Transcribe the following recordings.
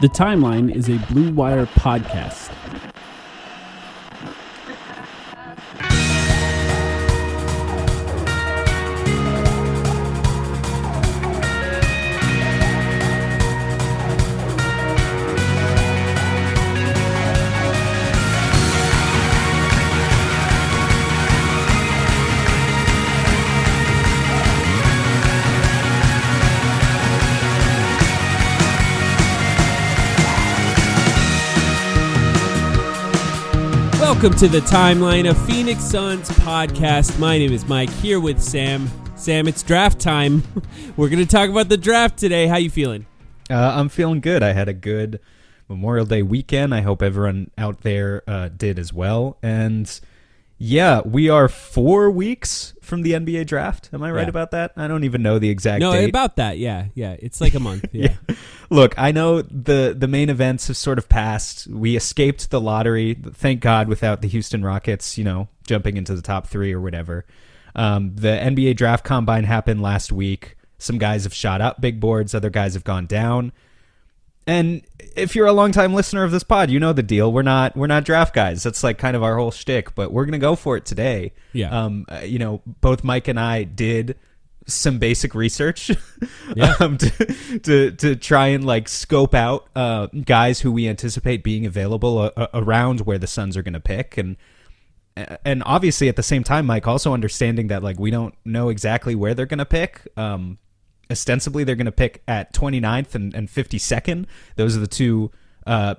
The Timeline is a Blue Wire podcast. Welcome to The Timeline, a Phoenix Suns podcast. My name is Mike, here with Sam. Sam, it's draft time. We're going to talk about the draft today. How you feeling? I'm feeling good. I had a good Memorial Day weekend. I hope everyone out there did as well. And yeah, we are 4 weeks from the NBA draft. Am I right about that? I don't even know the exact date. No, about that, yeah. It's like a month, yeah. Look, I know the main events have sort of passed. We escaped the lottery, thank God, without the Houston Rockets, jumping into the top 3 or whatever. The NBA draft combine happened last week. Some guys have shot up big boards. Other guys have gone down. And if you're a longtime listener of this pod, you know the deal. We're not draft guys. That's like kind of our whole shtick, but we're going to go for it today. Yeah. Both Mike and I did some basic research yeah. to try and like scope out guys who we anticipate being available around where the Suns are going to pick. And obviously at the same time, Mike, also understanding that like we don't know exactly where they're going to pick. Ostensibly, they're going to pick at 29th and 52nd. Those are the two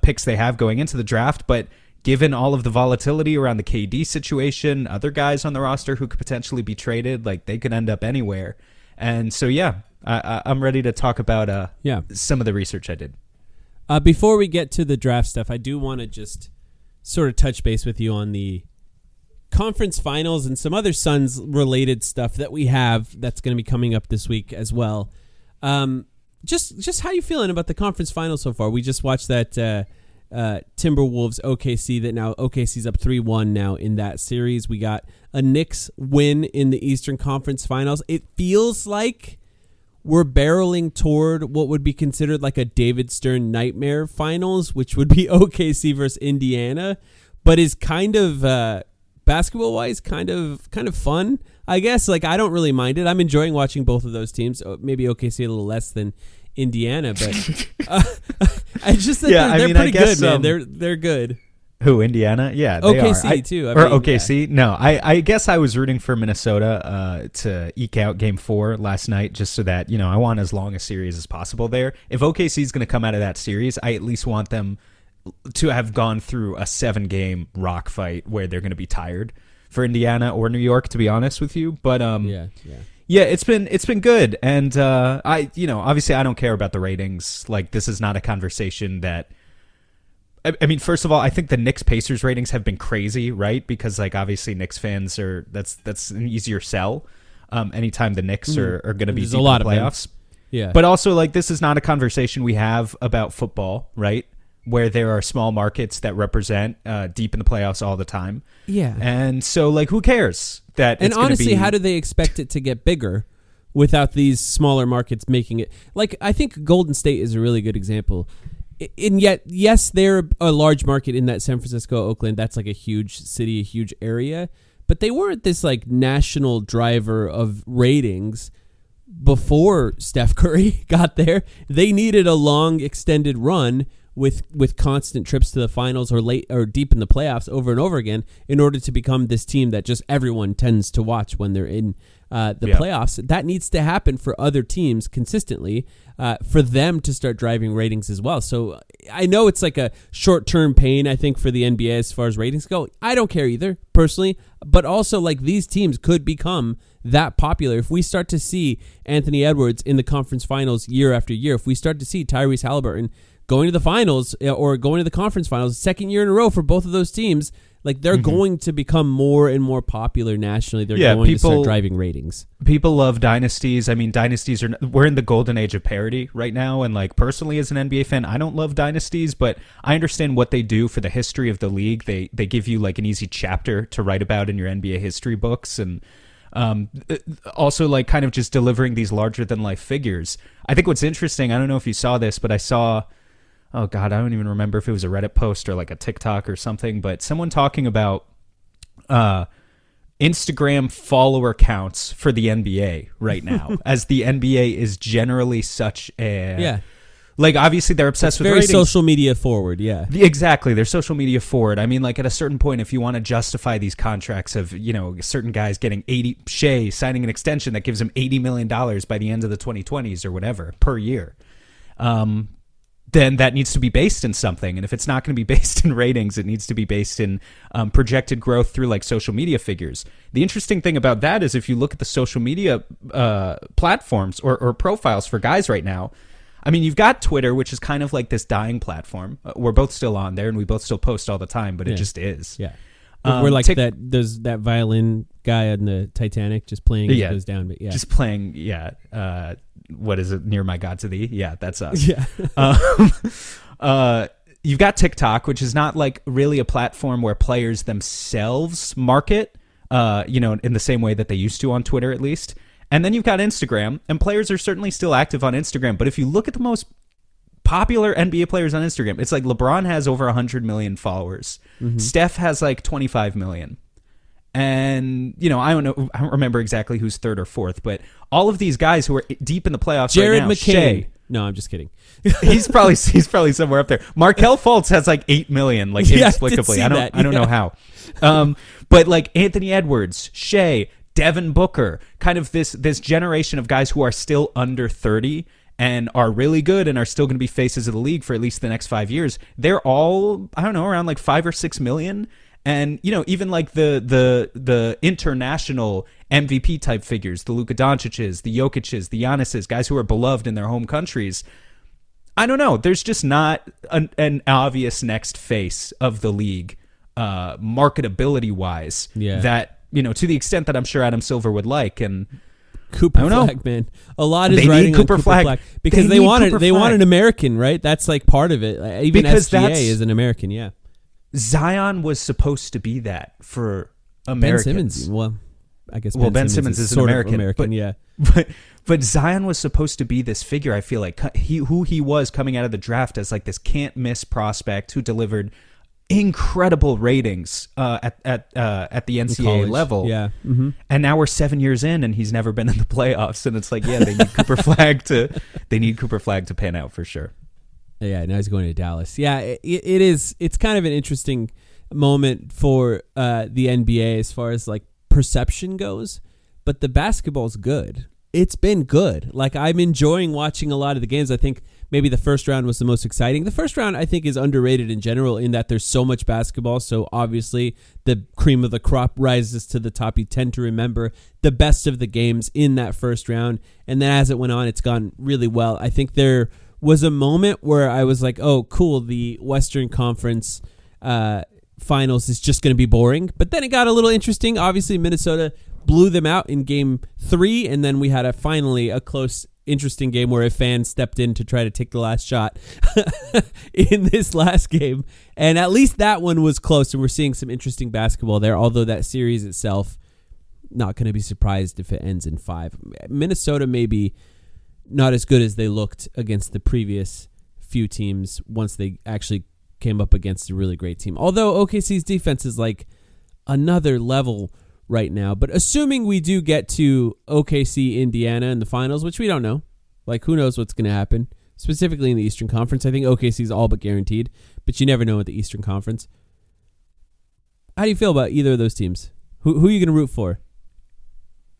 picks they have going into the draft. But given all of the volatility around the KD situation, other guys on the roster who could potentially be traded, like they could end up anywhere. And so, yeah, I'm ready to talk about some of the research I did. Before we get to the draft stuff, I do want to just sort of touch base with you on the conference finals and some other Suns related stuff that we have that's going to be coming up this week as well. Just how you feeling about the conference finals so far? We just watched that Timberwolves OKC that now OKC's up 3-1 now in that series. We got a Knicks win in the Eastern Conference Finals. It feels like we're barreling toward what would be considered like a David Stern nightmare finals, which would be OKC versus Indiana, but is kind of basketball wise kind of fun, I guess. Like I don't really mind it. I'm enjoying watching both of those teams. Maybe OKC a little less than Indiana, but I just think they're pretty good, man. They're good. Who, Indiana? Yeah, they OKC are. too. OKC? Yeah. No, I guess I was rooting for Minnesota to eke out Game 4 last night, just so that I want as long a series as possible there. If OKC is going to come out of that series, I at least want them to have gone through a 7-game rock fight where they're going to be tired for Indiana or New York, to be honest with you. But yeah, it's been good, and obviously I don't care about the ratings. Like this is not a conversation that. I mean, first of all, I think the Knicks Pacers ratings have been crazy, right? Because like obviously Knicks fans are that's an easier sell. Anytime the Knicks are going to be deep in the playoffs, yeah. But also like this is not a conversation we have about football, right? Where there are small markets that represent deep in the playoffs all the time. Yeah. And so, like, who cares that and it's going to be... honestly, how do they expect it to get bigger without these smaller markets making it? Like, I think Golden State is a really good example. And yet, yes, they're a large market in that San Francisco, Oakland. That's like a huge city, a huge area. But they weren't this, like, national driver of ratings before Steph Curry got there. They needed a long, extended run with constant trips to the finals or late or deep in the playoffs over and over again in order to become this team that just everyone tends to watch when they're in the playoffs. That needs to happen for other teams consistently for them to start driving ratings as well. So I know it's like a short-term pain, I think, for the NBA as far as ratings go. I don't care either, personally, but also like these teams could become that popular. If we start to see Anthony Edwards in the conference finals year after year, if we start to see Tyrese Halliburton going to the finals or going to the conference finals, second year in a row for both of those teams, like they're going to become more and more popular nationally. They're going to start driving ratings. People love dynasties. I mean, dynasties we're in the golden age of parity right now. And like personally as an NBA fan, I don't love dynasties, but I understand what they do for the history of the league. They give you like an easy chapter to write about in your NBA history books. And also like kind of just delivering these larger than life figures. I think what's interesting, I don't know if you saw this, but I saw oh God, I don't even remember if it was a Reddit post or like a TikTok or something, but someone talking about Instagram follower counts for the NBA right now, as the NBA is generally such a like, obviously they're obsessed with very ratings. social media forward. Yeah, exactly. They're social media forward. I mean, like at a certain point, if you want to justify these contracts of, you know, certain guys getting Shea signing an extension that gives him $80 million by the end of the 2020s or whatever per year, then that needs to be based in something. And if it's not going to be based in ratings, it needs to be based in projected growth through like social media figures. The interesting thing about that is if you look at the social media platforms or profiles for guys right now, I mean, you've got Twitter, which is kind of like this dying platform. We're both still on there and we both still post all the time, but it just is. Yeah. We're like there's that violin guy on the Titanic just playing as it goes down. But just playing. What is it? Near My God to Thee. Yeah, that's us. Yeah. You've got TikTok, which is not like really a platform where players themselves market, in the same way that they used to on Twitter, at least. And then you've got Instagram, and players are certainly still active on Instagram. But if you look at the most popular NBA players on Instagram, it's like LeBron has over 100 million followers. Mm-hmm. Steph has like 25 million. And, I don't remember exactly who's third or fourth, but all of these guys who are deep in the playoffs Jared right now. McCain. Shea, no, I'm just kidding. he's probably somewhere up there. Markelle Fultz has like 8 million, like inexplicably. I don't know how. But like Anthony Edwards, Shea, Devin Booker, kind of this generation of guys who are still under 30 and are really good and are still going to be faces of the league for at least the next 5 years. They're all, I don't know, around like 5 or 6 million. And, even like the international MVP type figures, the Luka Doncic's, the Jokic's, the Giannis's, guys who are beloved in their home countries. I don't know. There's just not an obvious next face of the league, marketability wise, that, to the extent that I'm sure Adam Silver would like. And Cooper Flag, man. A lot is they riding need Cooper on Flag. Cooper Flag because they want an American, right? That's like part of it. Even because SGA is an American, yeah. Zion was supposed to be that for Americans. Ben Simmons, well, I guess. Ben Simmons is an American, but, yeah. But Zion was supposed to be this figure. I feel like who he was coming out of the draft as like this can't miss prospect who delivered incredible ratings at the NCAA level. Yeah, mm-hmm. And now we're 7 years in, and he's never been in the playoffs. And it's like, yeah, they need Cooper Flag to pan out for sure. Yeah, now he's going to Dallas. Yeah, it is. It's kind of an interesting moment for the NBA as far as like perception goes. But the basketball's good. It's been good. Like, I'm enjoying watching a lot of the games. I think maybe the first round was the most exciting. The first round, I think, is underrated in general in that there's so much basketball. So obviously the cream of the crop rises to the top. You tend to remember the best of the games in that first round. And then as it went on, it's gone really well. I think there was a moment where I was like, oh, cool, the Western Conference finals is just going to be boring. But then it got a little interesting. Obviously, Minnesota blew them out in game 3, and then we had finally a close, interesting game where a fan stepped in to try to take the last shot in this last game. And at least that one was close, and we're seeing some interesting basketball there, although that series itself, not going to be surprised if it ends in 5. Minnesota maybe not as good as they looked against the previous few teams once they actually came up against a really great team. Although OKC's defense is like another level right now. But assuming we do get to OKC Indiana in the finals, which we don't know, like who knows what's going to happen, specifically in the Eastern Conference. I think OKC's all but guaranteed, but you never know with the Eastern Conference. How do you feel about either of those teams? Who are you going to root for?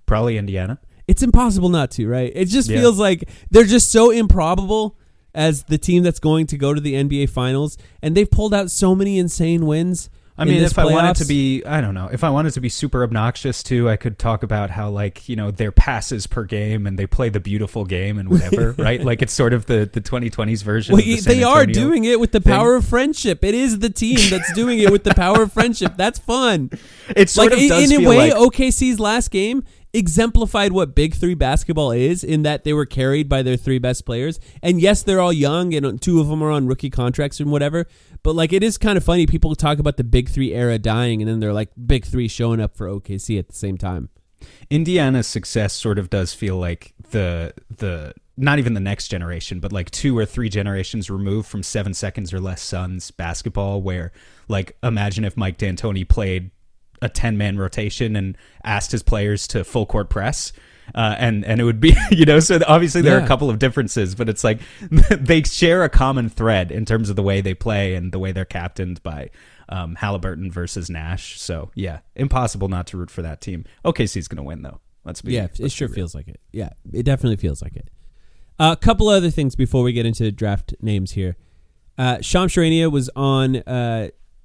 Probably Indiana. It's impossible not to, right? It just feels like they're just so improbable as the team that's going to go to the NBA Finals, and they've pulled out so many insane wins. I mean, if I wanted to be, I don't know, if I wanted to be super obnoxious too, I could talk about how, like, their passes per game and they play the beautiful game and whatever, right? Like, it's sort of the 2020s version of the San They Antonio are doing it with the power of friendship. It is the team that's doing it with the power of friendship. That's fun. It sort of does in feel a way, like OKC's last game exemplified what Big 3 basketball is, in that they were carried by their 3 best players. And yes, they're all young, and 2 of them are on rookie contracts and whatever. But like, it is kind of funny. People talk about the Big 3 era dying, and then they're like Big 3 showing up for OKC at the same time. Indiana's success sort of does feel like the not even the next generation, but like 2 or 3 generations removed from 7 seconds or less Suns basketball, where like imagine if Mike D'Antoni played a 10-man rotation and asked his players to full court press. And it would be, so obviously there are a couple of differences, but it's like they share a common thread in terms of the way they play and the way they're captained by Halliburton versus Nash. So yeah, impossible not to root for that team. OKC's going to win though. It sure feels like it. Yeah, it definitely feels like it. A couple other things before we get into draft names here. Shams Charania was on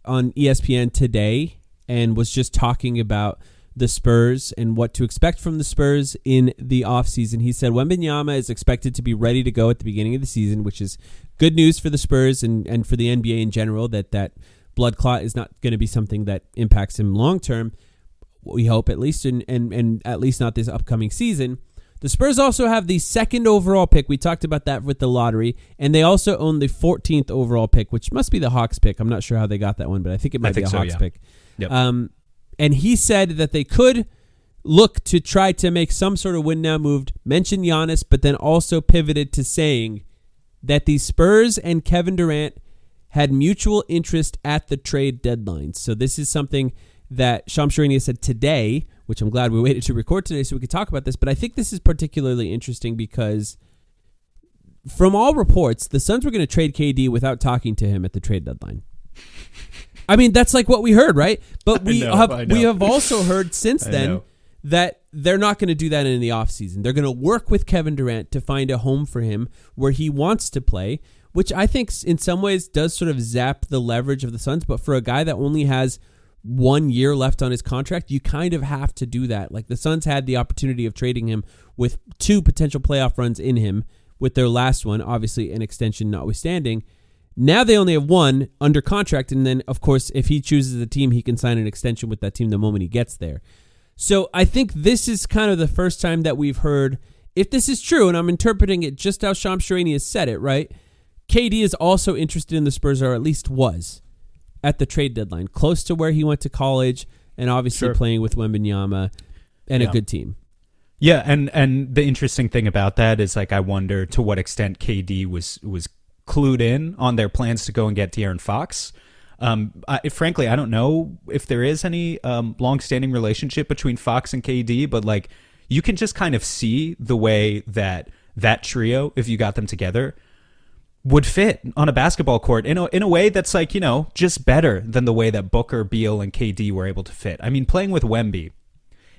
ESPN today and was just talking about the Spurs and what to expect from the Spurs in the offseason. He said Wembanyama is expected to be ready to go at the beginning of the season, which is good news for the Spurs and for the NBA in general, that blood clot is not going to be something that impacts him long term. We hope at least, and at least not this upcoming season. The Spurs also have the 2nd overall pick. We talked about that with the lottery. And they also own the 14th overall pick, which must be the Hawks pick. I'm not sure how they got that one, but I think it might be a Hawks pick. Yep. And he said that they could look to try to make some sort of win now move, mention Giannis, but then also pivoted to saying that the Spurs and Kevin Durant had mutual interest at the trade deadline. So this is something that Shams Charania said today, which I'm glad we waited to record today so we could talk about this. But I think this is particularly interesting because from all reports, the Suns were going to trade KD without talking to him at the trade deadline. I mean, that's like what we heard, right? But we have also heard since then that they're not going to do that in the offseason. They're going to work with Kevin Durant to find a home for him where he wants to play, which I think in some ways does sort of zap the leverage of the Suns. But for a guy that only has 1 year left on his contract, you kind of have to do that. Like the Suns had the opportunity of trading him with 2 potential playoff runs in him, with their last one, obviously an extension notwithstanding. Now they only have 1 under contract, and then, of course, if he chooses a team, he can sign an extension with that team the moment he gets there. So I think this is kind of the first time that we've heard, if this is true, and I'm interpreting it just how Shams Charania said it, right? KD is also interested in the Spurs, or at least was, at the trade deadline, close to where he went to college, and obviously playing with Wembanyama and a good team. Yeah, and the interesting thing about that is, like, I wonder to what extent KD was clued in on their plans to go and get De'Aaron Fox. Frankly, I don't know if there is any long-standing relationship between Fox and KD, but like you can just kind of see the way that trio, if you got them together, would fit on a basketball court in a way that's like, just better than the way that Booker, Beal, and KD were able to fit. I mean, playing with Wemby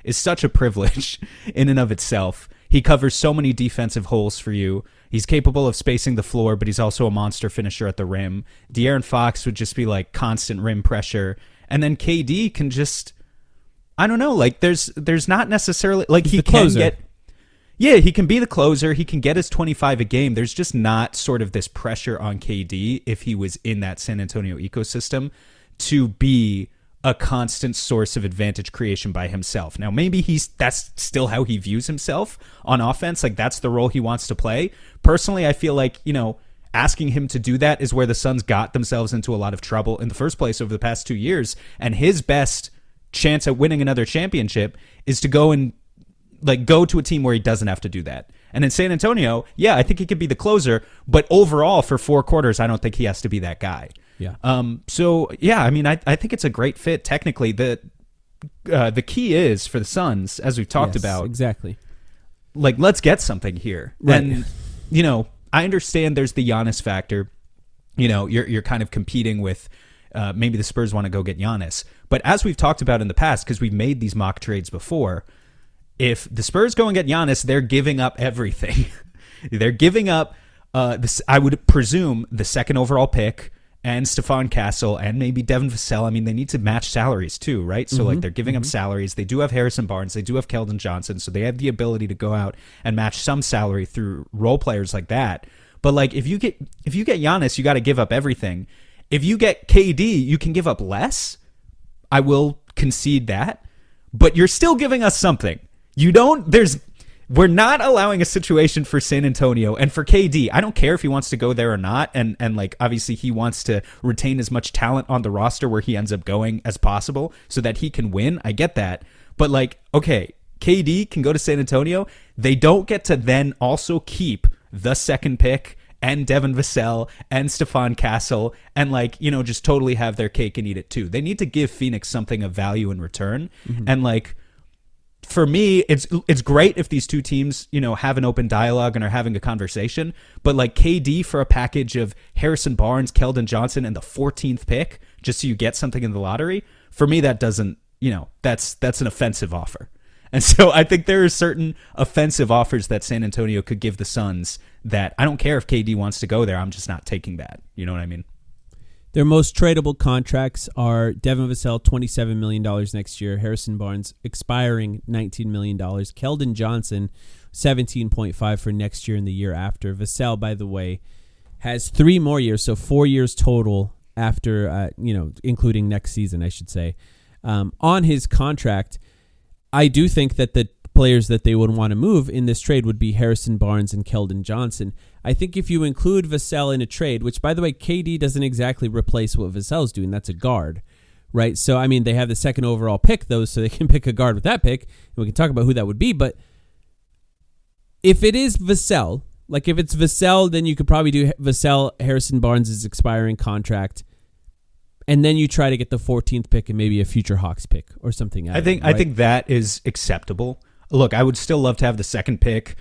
is such a privilege in and of itself. He covers so many defensive holes for you. He's capable of spacing the floor, but he's also a monster finisher at the rim. De'Aaron Fox would just be like constant rim pressure. And then KD can just, I don't know, like there's not necessarily, like he can get, he can be the closer. He can get his 25 a game. There's just not sort of this pressure on KD if he was in that San Antonio ecosystem to be a constant source of advantage creation by himself. Now, maybe that's still how he views himself on offense. Like that's the role he wants to play. Personally, I feel like, asking him to do that is where the Suns got themselves into a lot of trouble in the first place over the past 2 years. And his best chance at winning another championship is to go to a team where he doesn't have to do that. And in San Antonio, I think he could be the closer, but overall for 4 quarters, I don't think he has to be that guy. Yeah. I mean, I think it's a great fit. Technically, the key is for the Suns, as we've talked about, exactly. Like, let's get something here. Right. And I understand there's the Giannis factor. You're kind of competing with maybe the Spurs want to go get Giannis, but as we've talked about in the past, because we've made these mock trades before, if the Spurs go and get Giannis, they're giving up everything. They're giving up this. I would presume the 2nd overall pick. And Stephon Castle and maybe Devin Vassell. I mean, they need to match salaries too, right? So like they're giving up salaries. They do have Harrison Barnes. They do have Keldon Johnson. So they have the ability to go out and match some salary through role players like that. But like if you get Giannis, you got to give up everything. If you get KD, you can give up less. I will concede that. But you're still giving us something. We're not allowing a situation for San Antonio and for KD. I don't care if he wants to go there or not. And like, obviously he wants to retain as much talent on the roster where he ends up going as possible so that he can win. I get that. But like, okay, KD can go to San Antonio. They don't get to then also keep the second pick and Devin Vassell and Stefan Castle and like, you know, just totally have their cake and eat it too. They need to give Phoenix something of value in return. And like, for me, it's great if these two teams, you know, have an open dialogue and are having a conversation. But like KD for a package of Harrison Barnes, Keldon Johnson, and the 14th pick, just so you get something in the lottery, for me, that doesn't, you know, that's an offensive offer. And so I think there are certain offensive offers that San Antonio could give the Suns that I don't care if KD wants to go there. I'm just not taking that. You know what I mean? Their most tradable contracts are Devin Vassell, $27 million next year. Harrison Barnes, expiring $19 million. Keldon Johnson, $17.5 for next year and the year after. Vassell, by the way, has 3 more years, so 4 years total after, including next season, I should say. On his contract, I do think that the players that they would want to move in this trade would be Harrison Barnes and Keldon Johnson. I think if you include Vassell in a trade, which, by the way, KD doesn't exactly replace what Vassell's doing. That's a guard, right? So, I mean, they have the second overall pick, though, so they can pick a guard with that pick, and we can talk about who that would be. But if it is Vassell, like if it's Vassell, then you could probably do Vassell, Harrison Barnes' expiring contract, and then you try to get the 14th pick and maybe a future Hawks pick or something. I think that is acceptable. Look, I would still love to have the second pick.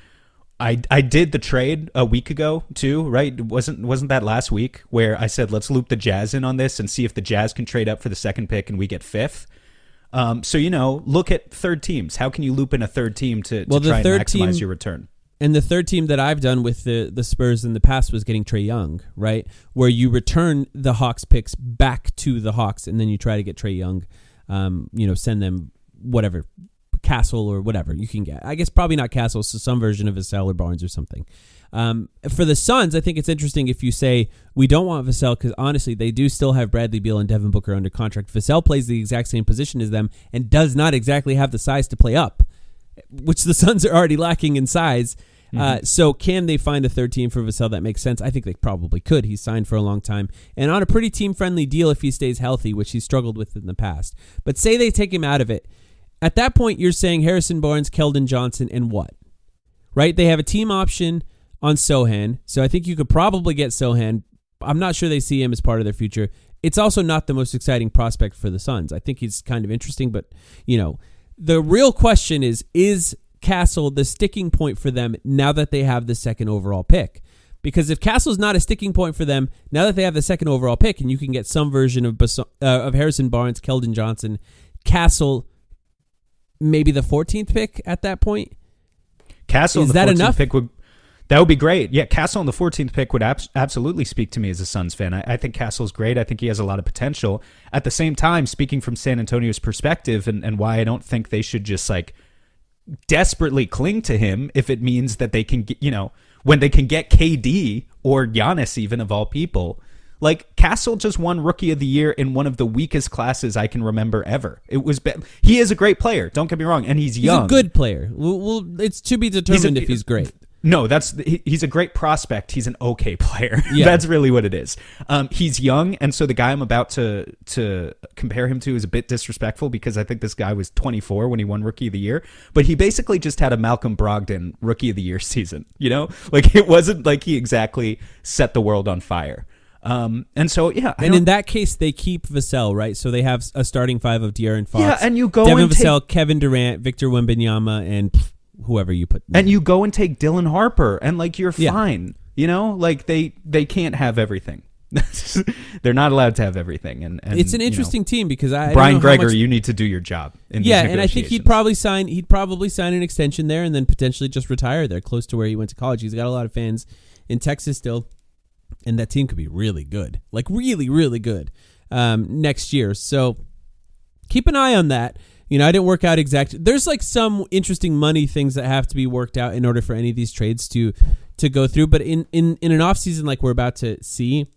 I did the trade a week ago too, right? Wasn't that last week where I said let's loop the Jazz in on this and see if the Jazz can trade up for the second pick and we get 5th. So you know, look at third teams. How can you loop in a third team to try and maximize your return? And the third team that I've done with the Spurs in the past was getting Trae Young, right? Where you return the Hawks picks back to the Hawks, and then you try to get Trae Young, send them whatever, Castle or whatever you can get. I guess probably not Castle, so some version of Vassell or Barnes or something. For the Suns, I think it's interesting if you say we don't want Vassell because honestly, they do still have Bradley Beal and Devin Booker under contract. Vassell plays the exact same position as them and does not exactly have the size to play up, which the Suns are already lacking in size. So can they find a third team for Vassell that makes sense? I think they probably could. He's signed for a long time and on a pretty team-friendly deal if he stays healthy, which he's struggled with in the past. But say they take him out of it. At that point, you're saying Harrison Barnes, Keldon Johnson, and what? Right? They have a team option on Sohan, so I think you could probably get Sohan. I'm not sure they see him as part of their future. It's also not the most exciting prospect for the Suns. I think he's kind of interesting, but, you know, the real question is Castle the sticking point for them now that they have the second overall pick? Because if Castle's not a sticking point for them now that they have the second overall pick and you can get some version of Harrison Barnes, Keldon Johnson, Castle, maybe the 14th pick at that point. Castle is and the that 14th enough? pick would be great. Yeah, Castle and the 14th pick would absolutely speak to me as a Suns fan. I think Castle's great. I think he has a lot of potential. At the same time, speaking from San Antonio's perspective and why I don't think they should just like desperately cling to him if it means that they can get, you know, when they can get KD or Giannis even of all people. Like, Castle just won Rookie of the Year in one of the weakest classes I can remember ever. He is a great player, don't get me wrong, and he's young. He's a good player. Well, it's to be determined if he's great. No, he's a great prospect. He's an okay player. Yeah. That's really what it is. He's young, and so the guy I'm about to compare him to is a bit disrespectful because I think this guy was 24 when he won Rookie of the Year, but he basically just had a Malcolm Brogdon Rookie of the Year season, you know? Like, it wasn't like he exactly set the world on fire. And so, yeah. In that case, they keep Vassell, right? So they have a starting 5 of De'Aaron Fox. Yeah, and you go Devin and Vassell, Kevin Durant, Victor Wembanyama, and whoever you put. And you go and take Dylan Harper, and like you're fine. You know, like they can't have everything. They're not allowed to have everything. And it's an interesting team because Brian Greger, you need to do your job. And I think he'd probably sign an extension there, and then potentially just retire there, close to where he went to college. He's got a lot of fans in Texas still. And that team could be really good, like really, really good next year. So keep an eye on that. You know, I didn't work out exactly. There's like some interesting money things that have to be worked out in order for any of these trades to go through. But in an offseason like we're about to see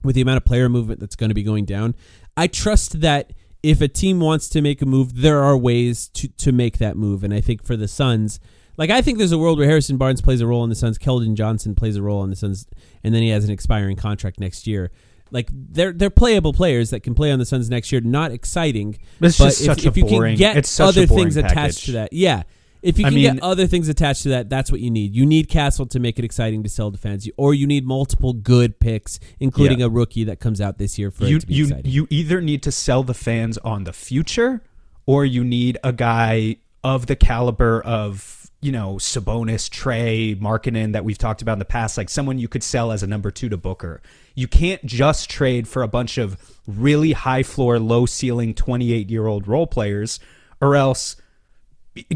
with the amount of player movement that's going to be going down, I trust that if a team wants to make a move, there are ways to make that move. And I think for the Suns, like, I think there's a world where Harrison Barnes plays a role in the Suns, Keldon Johnson plays a role in the Suns, and then he has an expiring contract next year. Like, they're playable players that can play on the Suns next year. Not exciting, but if you can get other things attached to that, yeah. If you can get other things attached to that, that's what you need. You need Castle to make it exciting to sell to fans, or you need multiple good picks, including a rookie that comes out this year for it to be exciting. You either need to sell the fans on the future, or you need a guy of the caliber of, Sabonis, Trey, Markkanen that we've talked about in the past, like someone you could sell as a number 2 to Booker. You can't just trade for a bunch of really high floor, low ceiling 28-year-old role players, or else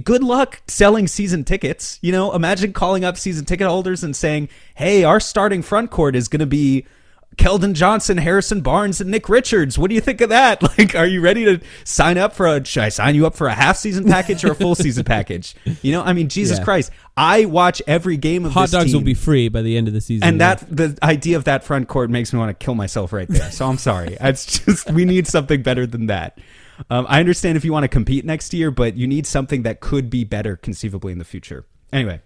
good luck selling season tickets. Imagine calling up season ticket holders and saying, hey, our starting front court is going to be Keldon Johnson, Harrison Barnes, and Nick Richards. What do you think of that? Like, are you ready to sign up should I sign you up for a half season package or a full season package? Jesus Christ. I watch every game of Hot this dogs team, will be free by the end of the season. and the idea of that front court makes me want to kill myself right there. So I'm sorry. It's just, we need something better than that. I understand if you want to compete next year, but you need something that could be better conceivably in the future. Anyway,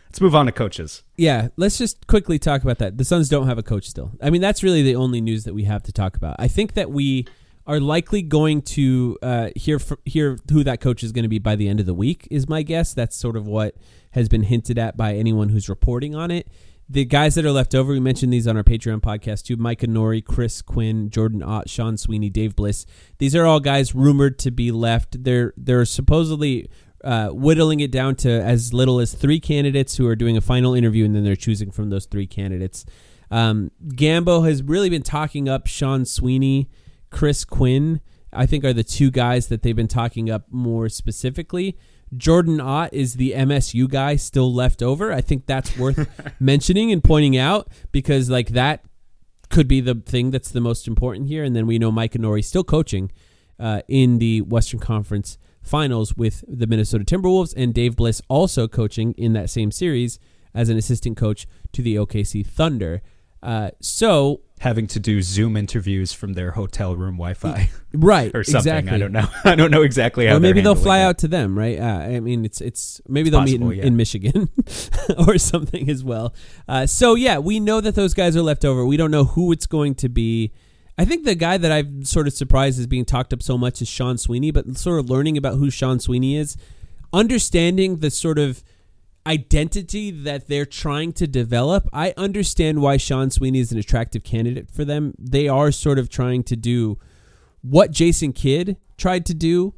let's move on to coaches. Yeah, let's just quickly talk about that. The Suns don't have a coach still. I mean, that's really the only news that we have to talk about. I think that we are likely going to hear who that coach is going to be by the end of the week, is my guess. That's sort of what has been hinted at by anyone who's reporting on it. The guys that are left over, we mentioned these on our Patreon podcast too: Micah Nori, Chris Quinn, Jordan Ott, Sean Sweeney, Dave Bliss. These are all guys rumored to be left. They're supposedly whittling it down to as little as 3 candidates who are doing a final interview, and then they're choosing from those 3 candidates. Gambo has really been talking up Sean Sweeney, Chris Quinn, I think are the 2 guys that they've been talking up more specifically. Jordan Ott is the MSU guy still left over. I think that's worth mentioning and pointing out, because like that could be the thing that's the most important here. And then we know Micah Nori still coaching in the Western Conference Finals with the Minnesota Timberwolves, and Dave Bliss also coaching in that same series as an assistant coach to the OKC Thunder. So having to do Zoom interviews from their hotel room Wi-Fi, right? Or something. Exactly. I don't know. I don't know exactly how. Or maybe they'll fly that. out to them, right? I mean, it's maybe they'll possible, meet in Michigan or something as well. So yeah, we know that those guys are left over. We don't know who it's going to be. I think the guy that I'm sort of surprised is being talked up so much is Sean Sweeney, but sort of learning about who Sean Sweeney is, understanding the sort of identity that they're trying to develop, I understand why Sean Sweeney is an attractive candidate for them. They are sort of trying to do what Jason Kidd tried to do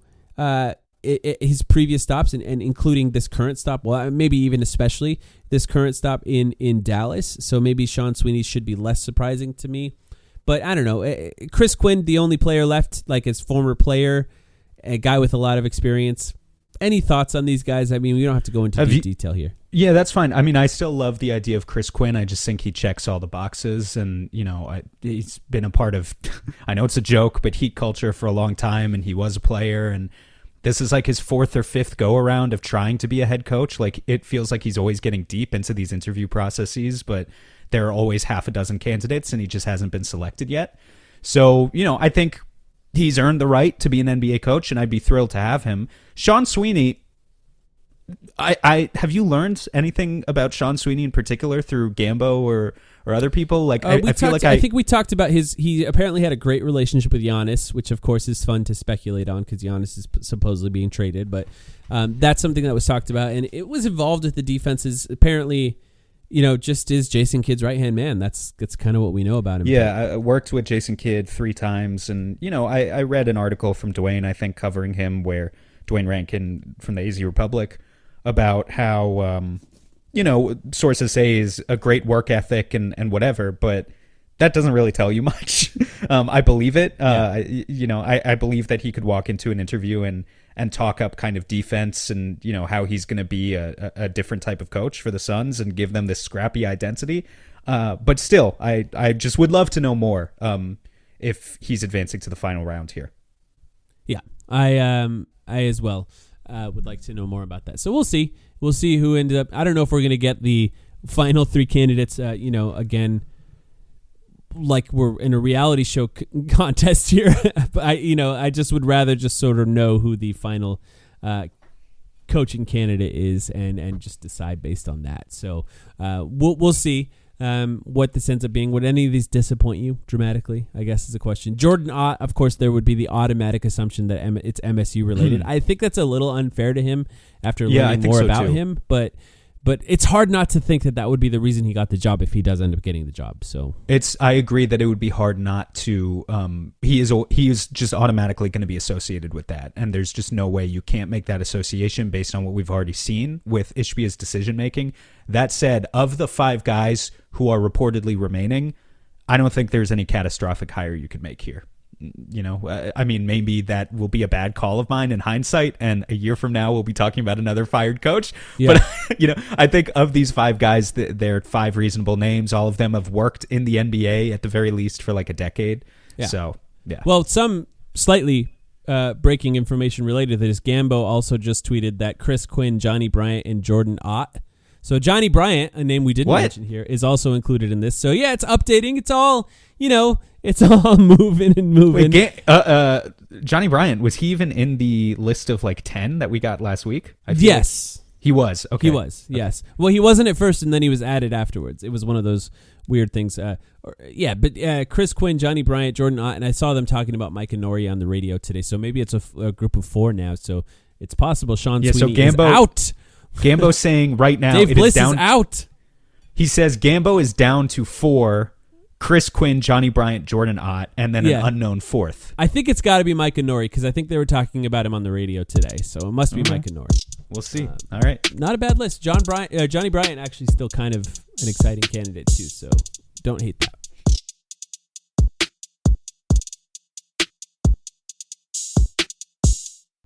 his previous stops, and including this current stop, well, maybe even especially this current stop in Dallas. So maybe Sean Sweeney should be less surprising to me. But I don't know. Chris Quinn, the only player left, like his former player, a guy with a lot of experience. Any thoughts on these guys? I mean, we don't have to go into deep detail here. Yeah, that's fine. I mean, I still love the idea of Chris Quinn. I just think he checks all the boxes, and he's been a part of. I know it's a joke, but Heat culture for a long time, and he was a player. And this is like his 4th or 5th go around of trying to be a head coach. Like, it feels like he's always getting deep into these interview processes, but there are always half a dozen candidates, and he just hasn't been selected yet. So, I think he's earned the right to be an NBA coach, and I'd be thrilled to have him. Sean Sweeney, I have you learned anything about Sean Sweeney in particular through Gambo or other people? Like, I think we talked about he apparently had a great relationship with Giannis, which of course is fun to speculate on because Giannis is supposedly being traded, but that's something that was talked about, and it was involved with the defenses. Apparently, just is Jason Kidd's right-hand man. That's kind of what we know about him. Yeah, I worked with Jason Kidd 3 times, and, I read an article from Dwayne, I think, covering him, where Dwayne Rankin from the AZ Republic, about how, sources say he's a great work ethic and whatever, but that doesn't really tell you much. I believe it. I believe that he could walk into an interview and talk up kind of defense and, how he's going to be a different type of coach for the Suns and give them this scrappy identity. But still, I just would love to know more if he's advancing to the final round here. Yeah, I as well would like to know more about that. So we'll see. We'll see who ended up. I don't know if we're going to get the final 3 candidates, again, like we're in a reality show contest here. But I just would rather just sort of know who the final coaching candidate is and just decide based on that. So we'll see. what this ends up being. Would any of these disappoint you dramatically, I guess is the question. Jordan Ott, of course, there would be the automatic assumption that it's MSU related. I think that's a little unfair to him after learning more about him, but it's hard not to think that would be the reason he got the job if he does end up getting the job. So I agree that it would be hard not to. He is just automatically going to be associated with that, and there's just no way you can't make that association based on what we've already seen with Ishbia's decision making. That said, of the 5 guys who are reportedly remaining, I don't think there's any catastrophic hire you could make here. I mean, maybe that will be a bad call of mine in hindsight, and a year from now we'll be talking about another fired coach. Yeah. But I think of these 5 guys, they're 5 reasonable names. All of them have worked in the NBA at the very least for like a decade. Yeah. So yeah. Well, some slightly breaking information related to this. Gambo also just tweeted that Chris Quinn, Johnny Bryant, and Jordan Ott. So Johnny Bryant, a name we didn't mention here, is also included in this. So yeah, it's updating. It's all it's all moving and moving. Wait, Johnny Bryant, was he even in the list of like 10 that we got last week? Yes. He was. Okay. He was, yes. Well, he wasn't at first, and then he was added afterwards. It was one of those weird things. But Chris Quinn, Johnny Bryant, Jordan Ott, and I saw them talking about Mike Nori on the radio today, so maybe it's a group of 4 now, so it's possible Sean Sweeney is out. Gambo's saying right now Dave Bliss is out. He says Gambo is down to 4, Chris Quinn, Johnny Bryant, Jordan Ott, and then an unknown 4th. I think it's got to be Mike Nori because I think they were talking about him on the radio today, so it must be Mike Nori. We'll see. All right. Not a bad list. Johnny Bryant actually still kind of an exciting candidate too, so don't hate that.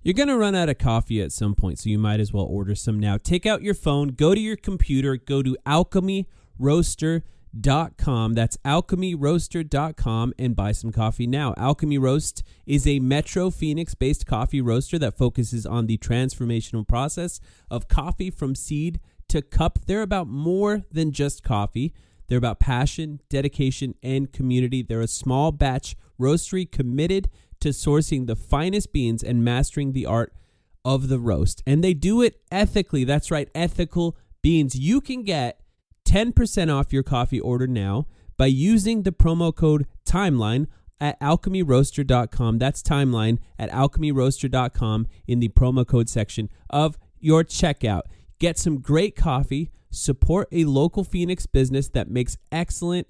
You're going to run out of coffee at some point, so you might as well order some now. Take out your phone, go to your computer, go to alchemyroaster.com. That's alchemyroaster.com and buy some coffee now. Alchemy Roast is a Metro Phoenix-based coffee roaster that focuses on the transformational process of coffee from seed to cup. They're about more than just coffee. They're about passion, dedication, and community. They're a small batch roastery committed to sourcing the finest beans and mastering the art of the roast. And they do it ethically. That's right, ethical beans. You can get 10% off your coffee order now by using the promo code TIMELINE at alchemyroaster.com. That's TIMELINE at alchemyroaster.com in the promo code section of your checkout. Get some great coffee, support a local Phoenix business that makes excellent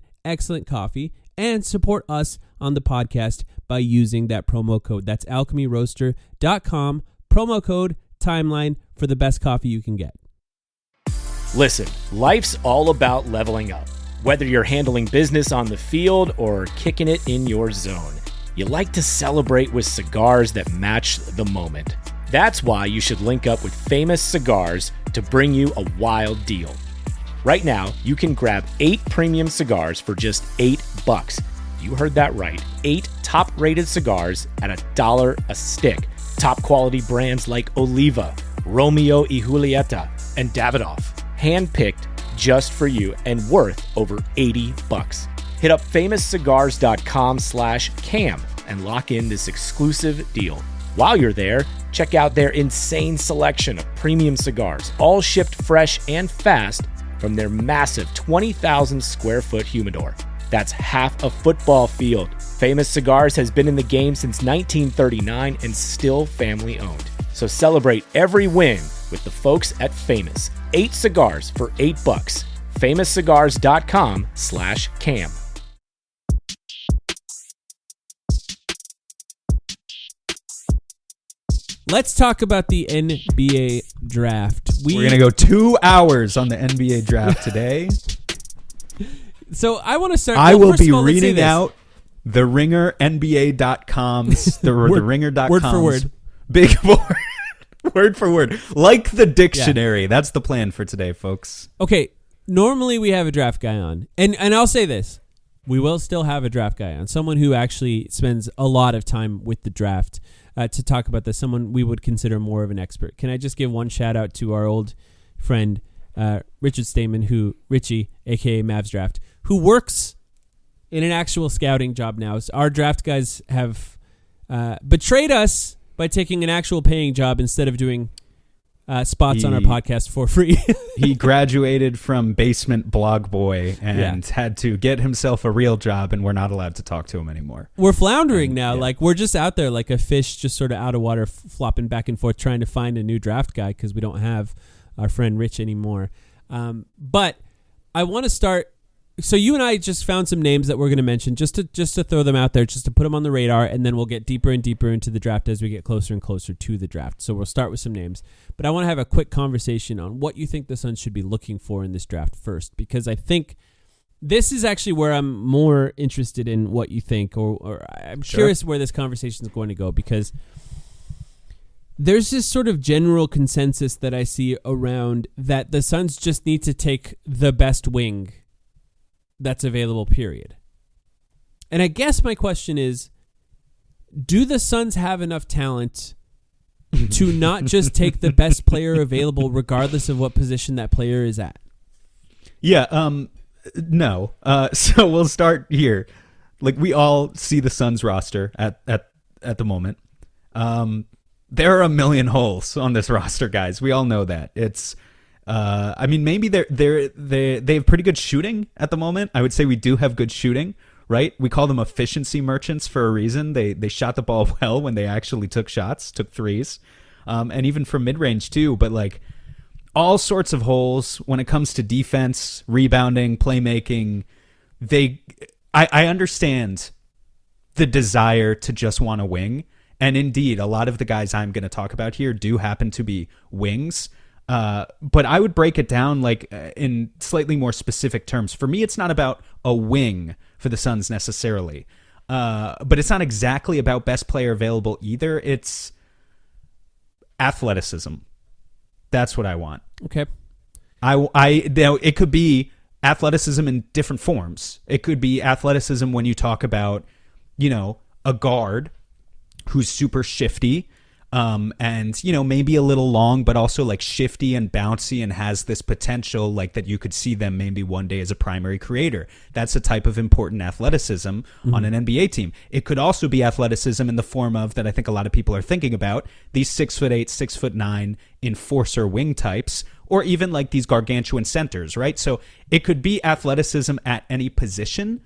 coffee, and support us on the podcast by using that promo code. That's alchemyroaster.com, promo code TIMELINE for the best coffee you can get. Listen, life's all about leveling up. Whether you're handling business on the field or kicking it in your zone, you like to celebrate with cigars that match the moment. That's why you should link up with Famous Cigars to bring you a wild deal. Right now, you can grab 8 premium cigars for just $8. You heard that right. 8 top-rated cigars at $1 a stick. Top quality brands like Oliva, Romeo y Julieta, and Davidoff. Handpicked just for you and worth over $80. Hit up famouscigars.com/cam and lock in this exclusive deal. While you're there, check out their insane selection of premium cigars, all shipped fresh and fast from their massive 20,000 square foot humidor. That's half a football field. Famous Cigars has been in the game since 1939 and still family owned. So celebrate every win with the folks at Famous. 8 cigars for $8. famouscigars.com/cam. Let's talk about the NBA draft. We're going to go 2 hours on the NBA draft today. So I want to start. I will be reading out the Ringer NBA.com's, the Ringer.com's word for word. Big board. Word for word. Like the dictionary. Yeah. That's the plan for today, folks. Okay. Normally we have a draft guy on. And I'll say this. We will still have a draft guy on. Someone who actually spends a lot of time with the draft to talk about this. Someone we would consider more of an expert. Can I just give one shout out to our old friend, Richard Stamen, Richie, a.k.a. Mavs Draft, who works in an actual scouting job now. So our draft guys have betrayed us by taking an actual paying job instead of doing spots on our podcast for free. He graduated from basement blog boy and had to get himself a real job, and we're not allowed to talk to him anymore. We're floundering now. Like, we're just out there like a fish just sort of out of water, flopping back and forth, trying to find a new draft guy because we don't have our friend Rich anymore. But I want to start. So you and I just found some names that we're going to mention just to throw them out there, just to put them on the radar, and then we'll get deeper and deeper into the draft as we get closer and closer to the draft. So we'll start with some names. But I want to have a quick conversation on what you think the Suns should be looking for in this draft first, because I think this is actually where I'm more interested in what you think, or I'm curious where this conversation is going to go, because there's this sort of general consensus that I see around that the Suns just need to take the best wing that's available, period. And I guess my question is, do the Suns have enough talent to not just take the best player available regardless of what position that player is at? Yeah, no. So we'll start here. Like, we all see the Suns roster at the moment. There are a million holes on this roster, guys. We all know that. It's I mean, maybe they have pretty good shooting at the moment. I would say we do have good shooting, right? We call them efficiency merchants for a reason. They shot the ball well when they actually took shots, took threes, and even from mid-range too. But like, all sorts of holes when it comes to defense, rebounding, playmaking. I understand the desire to just want to wing, and indeed, a lot of the guys I'm going to talk about here do happen to be wings. But I would break it down like in slightly more specific terms. For me, it's not about a wing for the Suns necessarily, but it's not exactly about best player available either. It's athleticism. That's what I want. Okay. It could be athleticism in different forms. It could be athleticism when you talk about, a guard who's super shifty. And, maybe a little long, but also like shifty and bouncy and has this potential like that you could see them maybe one day as a primary creator. That's a type of important athleticism on an NBA team. It could also be athleticism in the form of, that I think a lot of people are thinking about, these 6'8", 6'9" enforcer wing types, or even like these gargantuan centers, right? So it could be athleticism at any position.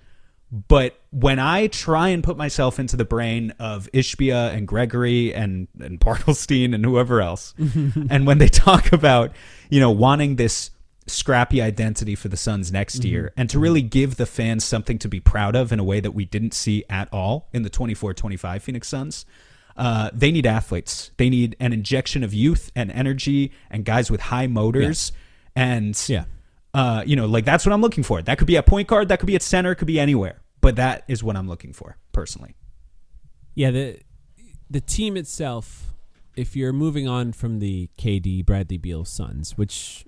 But when I try and put myself into the brain of Ishbia and Gregory and Bartelstein and whoever else, and when they talk about, wanting this scrappy identity for the Suns next year and to really give the fans something to be proud of in a way that we didn't see at all in the 24-25 Phoenix Suns, they need athletes. They need an injection of youth and energy and guys with high motors. And like, that's what I'm looking for. That could be at point guard, that could be at center, it could be anywhere. But that is what I'm looking for, personally. Yeah, the team itself, if you're moving on from the KD, Bradley Beal Suns, which,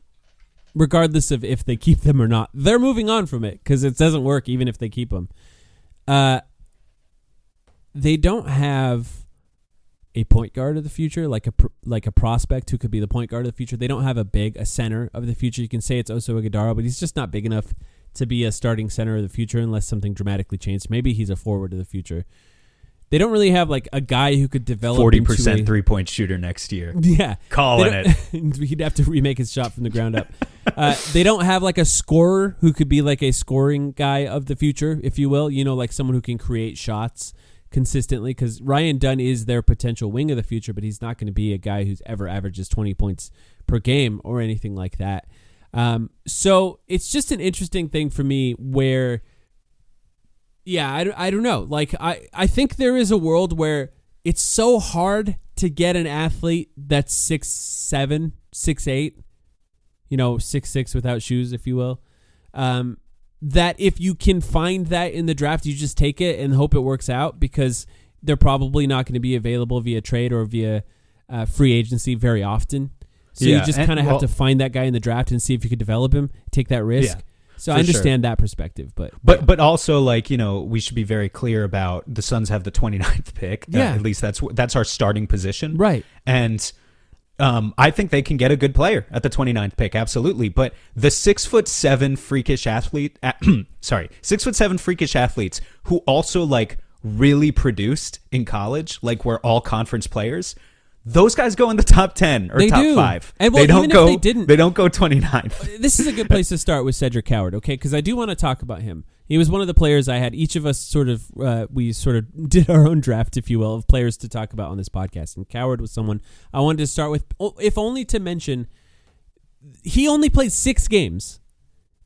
regardless of if they keep them or not, they're moving on from it because it doesn't work even if they keep them. They don't have a point guard of the future, like a prospect who could be the point guard of the future. They don't have a center of the future. You can say it's Oso Ighodaro, but he's just not big enough to be a starting center of the future unless something dramatically changed. Maybe he's a forward of the future. They don't really have like a guy who could develop 40% 3-point shooter next year. Yeah. Calling it. He'd have to remake his shot from the ground up. They don't have like a scorer who could be like a scoring guy of the future, if you will, like someone who can create shots consistently, because Ryan Dunn is their potential wing of the future, but he's not going to be a guy who's ever averages 20 points per game or anything like that. So it's just an interesting thing for me where, I don't know. Like, I think there is a world where it's so hard to get an athlete that's 6'7", 6'8", 6'6" without shoes, if you will. That if you can find that in the draft, you just take it and hope it works out, because they're probably not going to be available via trade or via free agency very often. So you just kind of have to find that guy in the draft and see if you could develop him, take that risk. Yeah, so I understand that perspective. But also, like, we should be very clear about the Suns have the 29th pick. At least that's our starting position. Right. And I think they can get a good player at the 29th pick, absolutely. But the 6'7" freakish athlete, 6'7" freakish athletes who also like really produced in college, like were all conference players, those guys go in the top 10 or They top do. 5. And well, they don't even go. if they didn't, they don't go 29th. This is a good place to start with Cedric Coward, okay? Because I do want to talk about him. He was one of the players I had. Each of us we sort of did our own draft, if you will, of players to talk about on this podcast. And Coward was someone I wanted to start with, if only to mention he only played 6 games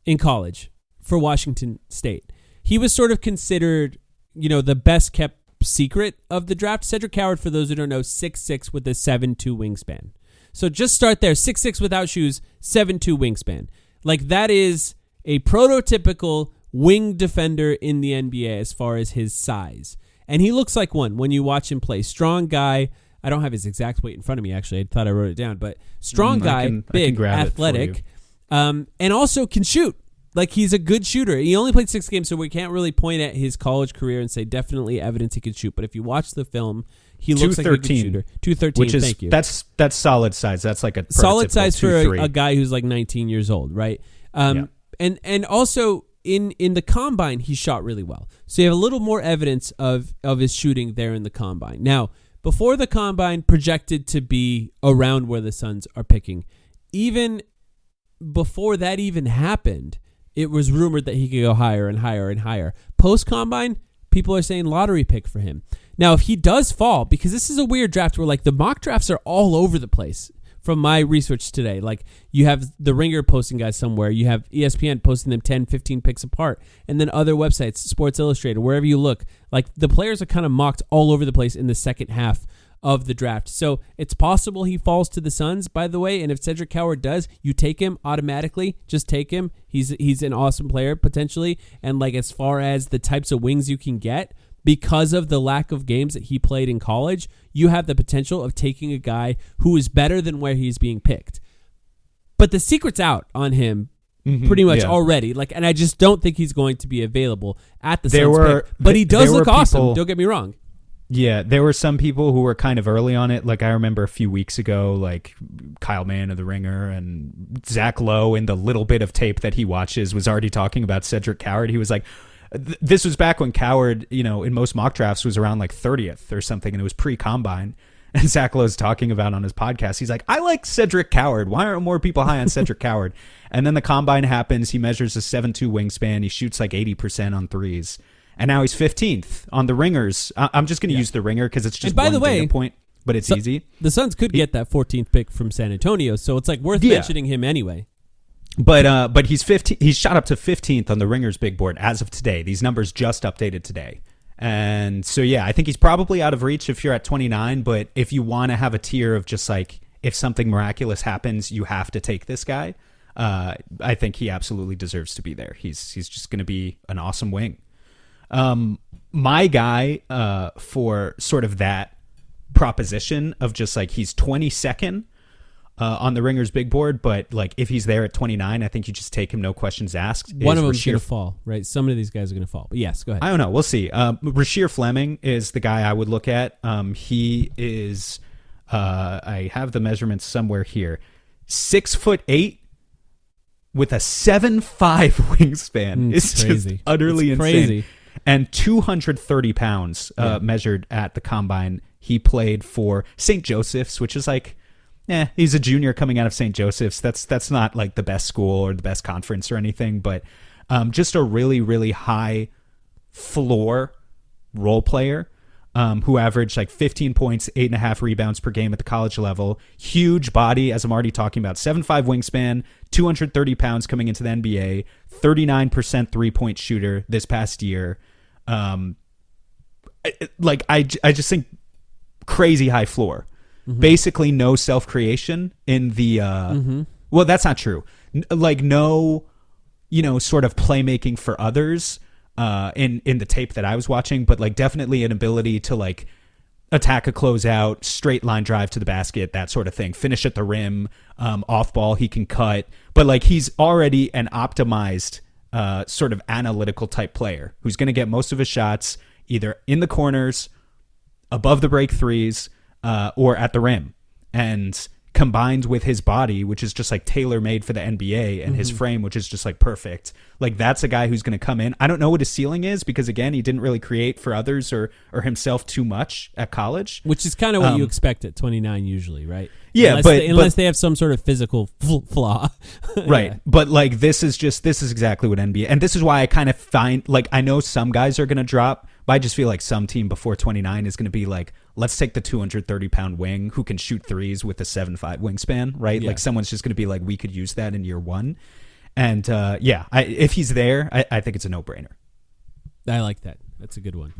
in college for Washington State. He was sort of considered, the best kept secret of the draft. Cedric Coward, for those who don't know, 6'6" with a 7'2" wingspan. So just start there. 6'6" without shoes, 7'2" wingspan. Like, that is a prototypical wing defender in the NBA as far as his size. And he looks like one when you watch him play. Strong guy. I don't have his exact weight in front of me, actually. I thought I wrote it down. But strong guy, big, athletic, and also can shoot. Like, he's a good shooter. He only played 6 games, so we can't really point at his college career and say definitely evidence he could shoot. But if you watch the film, he looks like a good shooter. 213, which is, thank you. That's solid size. That's like a solid size for 2-3. a guy who's like 19 years old, right? And also in the combine, he shot really well. So you have a little more evidence of his shooting there in the combine. Now, before the combine, projected to be around where the Suns are picking. Even before that even happened, it was rumored that he could go higher and higher and higher. Post-combine, people are saying lottery pick for him. Now, if he does fall, because this is a weird draft where, like, the mock drafts are all over the place from my research today. Like, you have the Ringer posting guys somewhere. You have ESPN posting them 10, 15 picks apart. And then other websites, Sports Illustrated, wherever you look. Like, the players are kind of mocked all over the place in the second half of the draft. So it's possible he falls to the Suns, by the way. And if Cedric Coward does, you take him automatically. Just take him. He's an awesome player potentially. And like, as far as the types of wings you can get, because of the lack of games that he played in college, you have the potential of taking a guy who is better than where he's being picked. But the secret's out on him pretty much already. Like, and I just don't think he's going to be available at the Suns pick. But he does look awesome. Don't get me wrong. Yeah, there were some people who were kind of early on it. Like, I remember a few weeks ago, like Kyle Mann of The Ringer and Zach Lowe, in the little bit of tape that he watches, was already talking about Cedric Coward. He was like, this was back when Coward, in most mock drafts was around like 30th or something, and it was pre-combine. And Zach Lowe's talking about on his podcast, he's like, I like Cedric Coward. Why aren't more people high on Cedric Coward? And then the combine happens. He measures a 7'2" wingspan. He shoots like 80% on threes. And now he's 15th on the Ringers. I'm just going to use the Ringer because it's just one data point, but it's easy. The Suns could get that 14th pick from San Antonio, so it's like worth mentioning him anyway. But he's 15. He's shot up to 15th on the Ringers big board as of today. These numbers just updated today. And so, yeah, I think he's probably out of reach if you're at 29. But if you want to have a tier of just like, if something miraculous happens, you have to take this guy. I think he absolutely deserves to be there. He's just going to be an awesome wing. My guy for sort of that proposition of just like, he's 22nd on the Ringers big board, but like if he's there at 29, I think you just take him, no questions asked. One of them's going to fall, right? Some of these guys are going to fall. But yes, go ahead. I don't know. We'll see. Rasheer Fleming is the guy I would look at. He is, I have the measurements somewhere here, 6'8" with a 7'5" wingspan. It's crazy. Just utterly it's insane. Crazy. And 230 pounds measured at the combine. He played for St. Joseph's, which is like, he's a junior coming out of St. Joseph's. That's not like the best school or the best conference or anything, but just a really, really high floor role player who averaged like 15 points, 8.5 rebounds per game at the college level. Huge body, as I'm already talking about. 7'5" wingspan, 230 pounds coming into the NBA, 39% three-point shooter this past year. I just think crazy high floor. Mm-hmm. Basically no self-creation in the well, that's not true. No, sort of playmaking for others in the tape that I was watching, but like definitely an ability to like attack a closeout, straight line drive to the basket, that sort of thing. Finish at the rim, off ball he can cut, but like he's already an optimized sort of analytical type player who's going to get most of his shots either in the corners, above the break threes, or at the rim. And combined with his body, which is just like tailor made for the NBA, and his frame, which is just like perfect. Like that's a guy who's going to come in. I don't know what his ceiling is because again, he didn't really create for others or himself too much at college, which is kind of what you expect at 29 usually, right? Yeah, unless they have some sort of physical flaw. Right. But like this is exactly what NBA, and this is why I kind of find like I know some guys are going to drop, but I just feel like some team before 29 is going to be like, let's take the 230-pound wing who can shoot threes with a 7'5" wingspan, right? Yeah. Like someone's just going to be like, we could use that in year one. And if he's there, I think it's a no-brainer. I like that. That's a good one.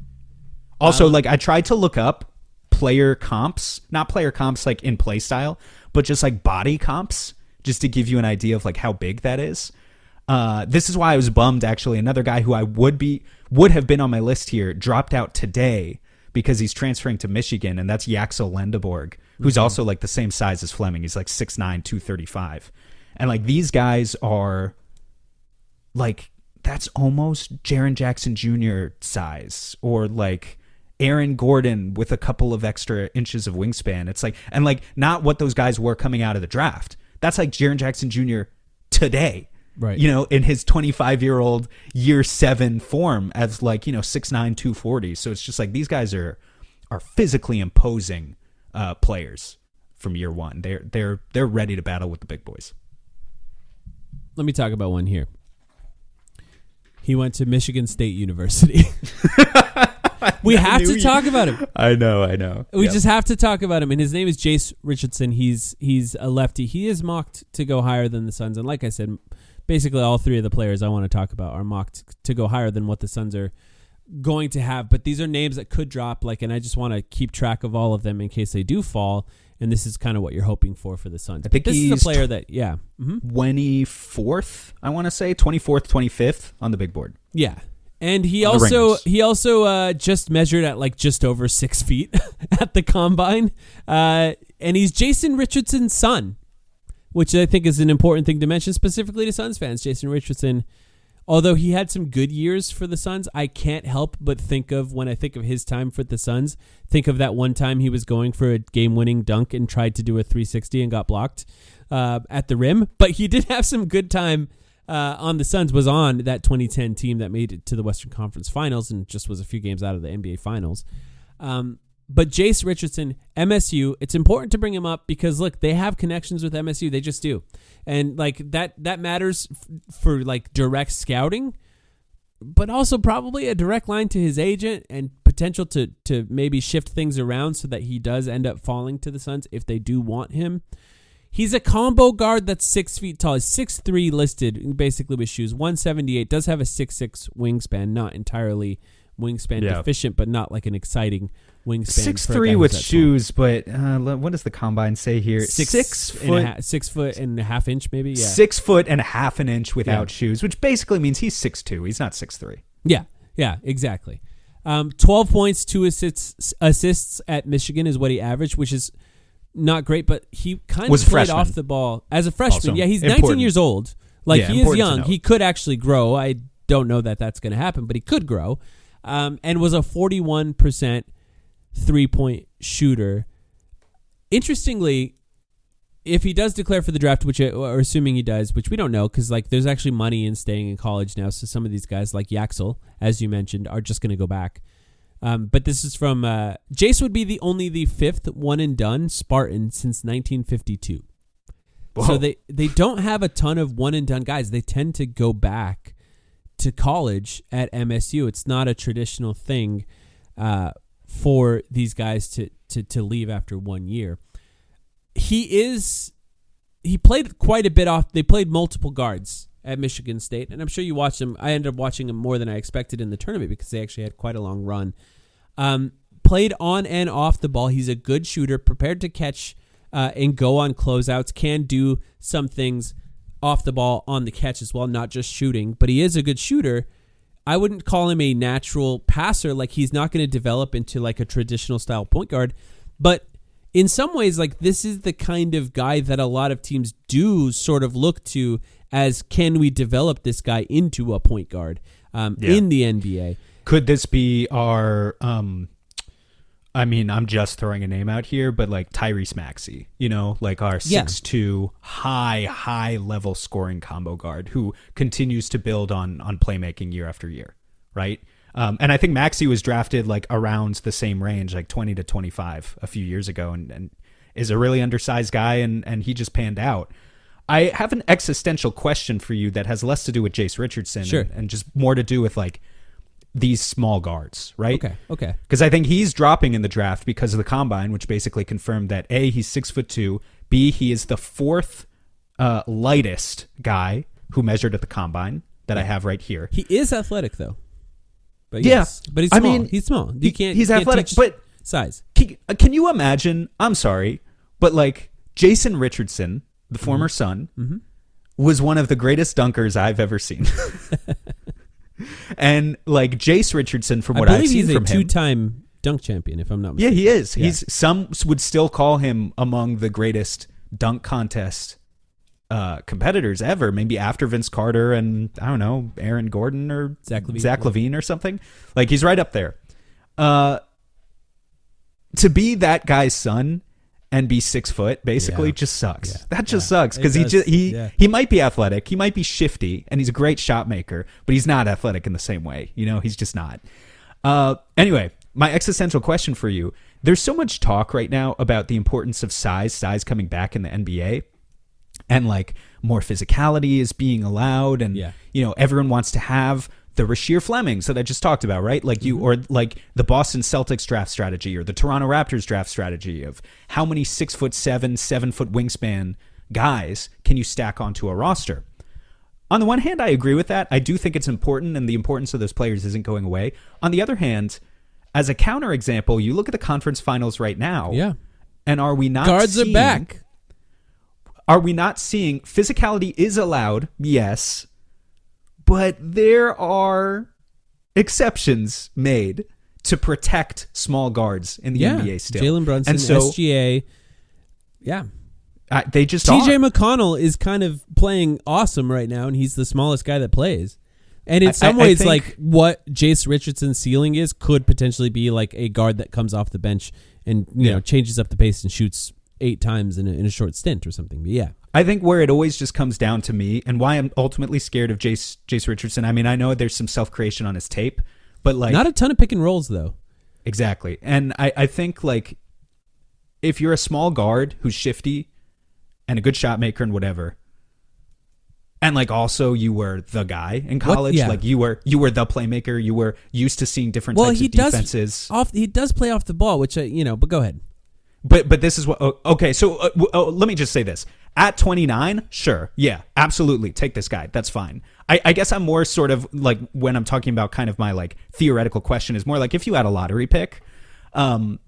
Also, like I tried to look up player comps, not player comps like in play style, but just like body comps, just to give you an idea of like how big that is. This is why I was bummed. Actually, another guy who I would have been on my list here dropped out today because he's transferring to Michigan, and that's Yaxel Lendeborg, who's also like the same size as Fleming. He's like 6'9", 235. And like these guys are like, that's almost Jaren Jackson Jr. size, or like Aaron Gordon with a couple of extra inches of wingspan. It's like, and like not what those guys were coming out of the draft. That's like Jaren Jackson Jr. today. Right. You know, in his 25-year-old year 7 form as like, 6'9", 240. So it's just like these guys are physically imposing players from year one. They're ready to battle with the big boys. Let me talk about one here. He went to Michigan State University. We have to talk about him. I know. We just have to talk about him. And his name is Jace Richardson. He's a lefty. He is mocked to go higher than the Suns. And like I said, basically all three of the players I want to talk about are mocked to go higher than what the Suns are going to have. But these are names that could drop. And I just want to keep track of all of them in case they do fall. And this is kind of what you're hoping for the Suns. I think this he's is a player that, 24th, I want to say, 24th, 25th on the big board. Yeah. And he also just measured at like just over 6 feet at the combine. And he's Jason Richardson's son, which I think is an important thing to mention specifically to Suns fans. Jason Richardson, although he had some good years for the Suns, I can't help but think of, when I think of his time for the Suns, think of that one time he was going for a game-winning dunk and tried to do a 360 and got blocked at the rim. But he did have some good time on the Suns, was on that 2010 team that made it to the Western Conference Finals and just was a few games out of the NBA Finals. But Jace Richardson, MSU, it's important to bring him up because, look, they have connections with MSU. They just do. And, like, that matters for, like, direct scouting, but also probably a direct line to his agent and potential to maybe shift things around so that he does end up falling to the Suns if they do want him. He's a combo guard that's 6 feet tall. He's 6'3" listed, basically with shoes. 178, does have a 6'6" wingspan, not entirely wingspan deficient, but not like an exciting wingspan. 6'3" with shoes, but what does the combine say here? 6 foot and a half inch, maybe. Yeah. 6 foot and a half an inch without shoes, which basically means he's 6'2". He's not 6'3". Yeah, exactly. 12 points, 2 assists at Michigan is what he averaged, which is not great, but he kind of played off the ball as a freshman. Also, he's 19 years old. Like, he is young. He could actually grow. I don't know that that's going to happen, but he could grow. And was a 41% three-point shooter. Interestingly, if he does declare for the draft, which or assuming he does, which we don't know, because like there's actually money in staying in college now, so some of these guys like Yaxel, as you mentioned, are just going to go back. But this is from Jace would be only the 5th one and done Spartan since 1952. Whoa. So they don't have a ton of one and done guys. They tend to go back to college at MSU. It's not a traditional thing for these guys to leave after 1 year. He played quite a bit off. They played multiple guards at Michigan State, and I'm sure you watched him. I ended up watching him more than I expected in the tournament because they actually had quite a long run. Played on and off the ball. He's a good shooter, prepared to catch and go on closeouts, can do some things off the ball on the catch as well, not just shooting, but he is a good shooter. I wouldn't call him a natural passer. Like, he's not going to develop into like a traditional style point guard, but in some ways, like, this is the kind of guy that a lot of teams do sort of look to as, can we develop this guy into a point guard in the NBA? Could this be our I mean, I'm just throwing a name out here, but like Tyrese Maxey, like our 6'2", high level scoring combo guard who continues to build on playmaking year after year, right? And I think Maxey was drafted like around the same range, like 20 to 25 a few years ago, and is a really undersized guy, and he just panned out. I have an existential question for you that has less to do with Jace Richardson and just more to do with like these small guards, right? Okay. Because I think he's dropping in the draft because of the combine, which basically confirmed that A, he's 6'2", B, he is the fourth lightest guy who measured at the combine that I have right here. He is athletic though. But but he's small. I mean, he's small. He's athletic, but size. Can you imagine? I'm sorry, but like Jason Richardson, the former Sun, was one of the greatest dunkers I've ever seen. And like Jace Richardson, from what I've seen from him, he's a two-time dunk champion, if I'm not mistaken. Yeah, he is. Yeah. Some would still call him among the greatest dunk contest competitors ever. Maybe after Vince Carter and I don't know, Aaron Gordon or Zach LaVine or something. Like he's right up there. To be that guy's son and be 6 foot basically just sucks. Yeah. That just sucks because he might be athletic, he might be shifty, and he's a great shot maker, but he's not athletic in the same way. He's just not. Anyway, my existential question for you: there's so much talk right now about the importance of size coming back in the NBA, and like more physicality is being allowed, and everyone wants to have the Rasheer Flemings that I just talked about, right? Like or like the Boston Celtics draft strategy or the Toronto Raptors draft strategy of how many 6'7", 7 foot wingspan guys can you stack onto a roster. On the one hand, I agree with that. I do think it's important, and the importance of those players isn't going away. On the other hand, as a counterexample, you look at the conference finals right now. Yeah. And are we not guards are back? Are we not seeing physicality is allowed? Yes. But there are exceptions made to protect small guards in the NBA still. Jalen Brunson, and so, SGA. Yeah. They just TJ McConnell is kind of playing awesome right now, and he's the smallest guy that plays. And in some ways, like what Jace Richardson's ceiling is could potentially be like a guard that comes off the bench and changes up the pace and shoots 8 times in a short stint or something. But yeah. I think where it always just comes down to me and why I'm ultimately scared of Jace Richardson. I mean, I know there's some self-creation on his tape, but like not a ton of pick and rolls though. Exactly. And I think like if you're a small guard who's shifty and a good shot maker and whatever, and like also you were the guy in college, like you were the playmaker, you were used to seeing different types of defenses. He does play off the ball, which but go ahead. But this is what okay. So let me just say this: at 29, sure, yeah, absolutely, take this guy. That's fine. I guess I'm more sort of like when I'm talking about kind of my like theoretical question is more like if you had a lottery pick, do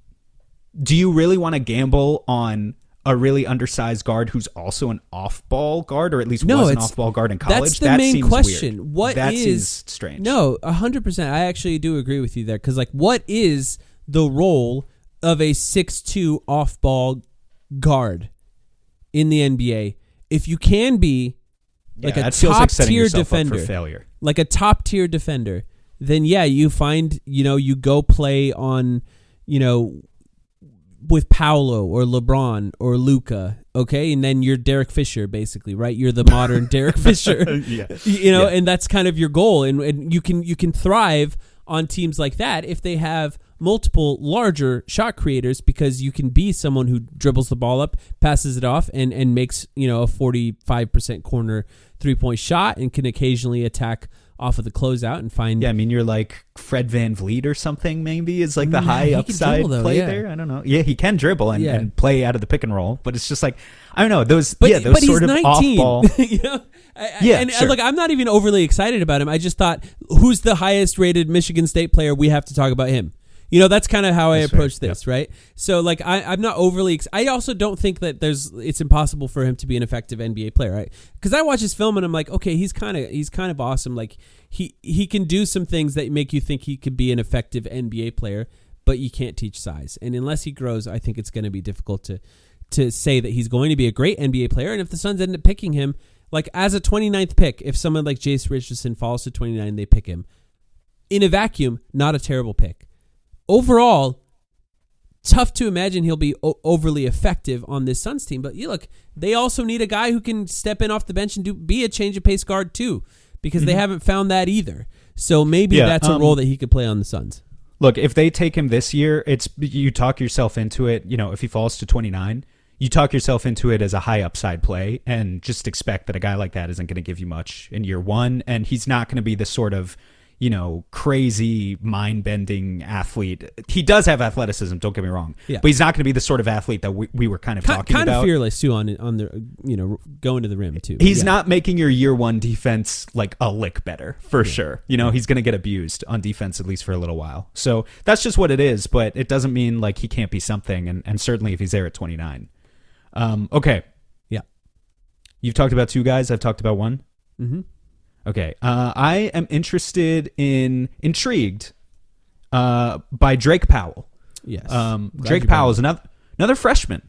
you really want to gamble on a really undersized guard who's also an off-ball guard, or at least was an off-ball guard in college? That's the main question. Weird. That seems strange. No, 100%. I actually do agree with you there because like what is the role of a 6'2" off-ball guard in the NBA? If you can be like a top-tier defender, failure. Like a top-tier defender, then you find, you go play on, with Paolo or LeBron or Luka, okay? And then you're Derek Fisher, basically, right? You're the modern Derek Fisher, and that's kind of your goal. And you can thrive on teams like that if they have multiple larger shot creators, because you can be someone who dribbles the ball up, passes it off, and makes a 45% corner 3-point shot, and can occasionally attack off of the closeout and find. Yeah, I mean, you're like Fred VanVleet or something. Maybe is like the high upside play there. I don't know. Yeah, he can dribble and play out of the pick and roll, but it's just like I don't know those. But sort of 19. Off ball. Sure. Look, I'm not even overly excited about him. I just thought, who's the highest rated Michigan State player? We have to talk about him. That's kind of how I approach this, right? So, like, I'm not overly. I also don't think that it's impossible for him to be an effective NBA player, right? Because I watch his film and I'm like, okay, he's kind of awesome. Like, he can do some things that make you think he could be an effective NBA player, but you can't teach size. And unless he grows, I think it's going to be difficult to say that he's going to be a great NBA player. And if the Suns end up picking him, like as a 29th pick, if someone like Jace Richardson falls to 29, they pick him in a vacuum. Not a terrible pick. Overall, tough to imagine he'll be overly effective on this Suns team. But you look, they also need a guy who can step in off the bench and be a change of pace guard too, because they haven't found that either. So maybe that's a role that he could play on the Suns. Look, if they take him this year, you talk yourself into it. If he falls to 29, you talk yourself into it as a high upside play, and just expect that a guy like that isn't going to give you much in year one, and he's not going to be the sort of crazy mind-bending athlete. He does have athleticism, don't get me wrong. Yeah. But he's not going to be the sort of athlete that we were kind of talking about. Kind of fearless, too, on the, going to the rim, too. He's not making your year one defense like a lick better, for sure. He's going to get abused on defense, at least for a little while. So that's just what it is, but it doesn't mean like he can't be something, and certainly if he's there at 29. Okay. Yeah. You've talked about two guys. I've talked about one. Mm-hmm. Okay. I am intrigued by Drake Powell. Yes. Drake Powell is another freshman.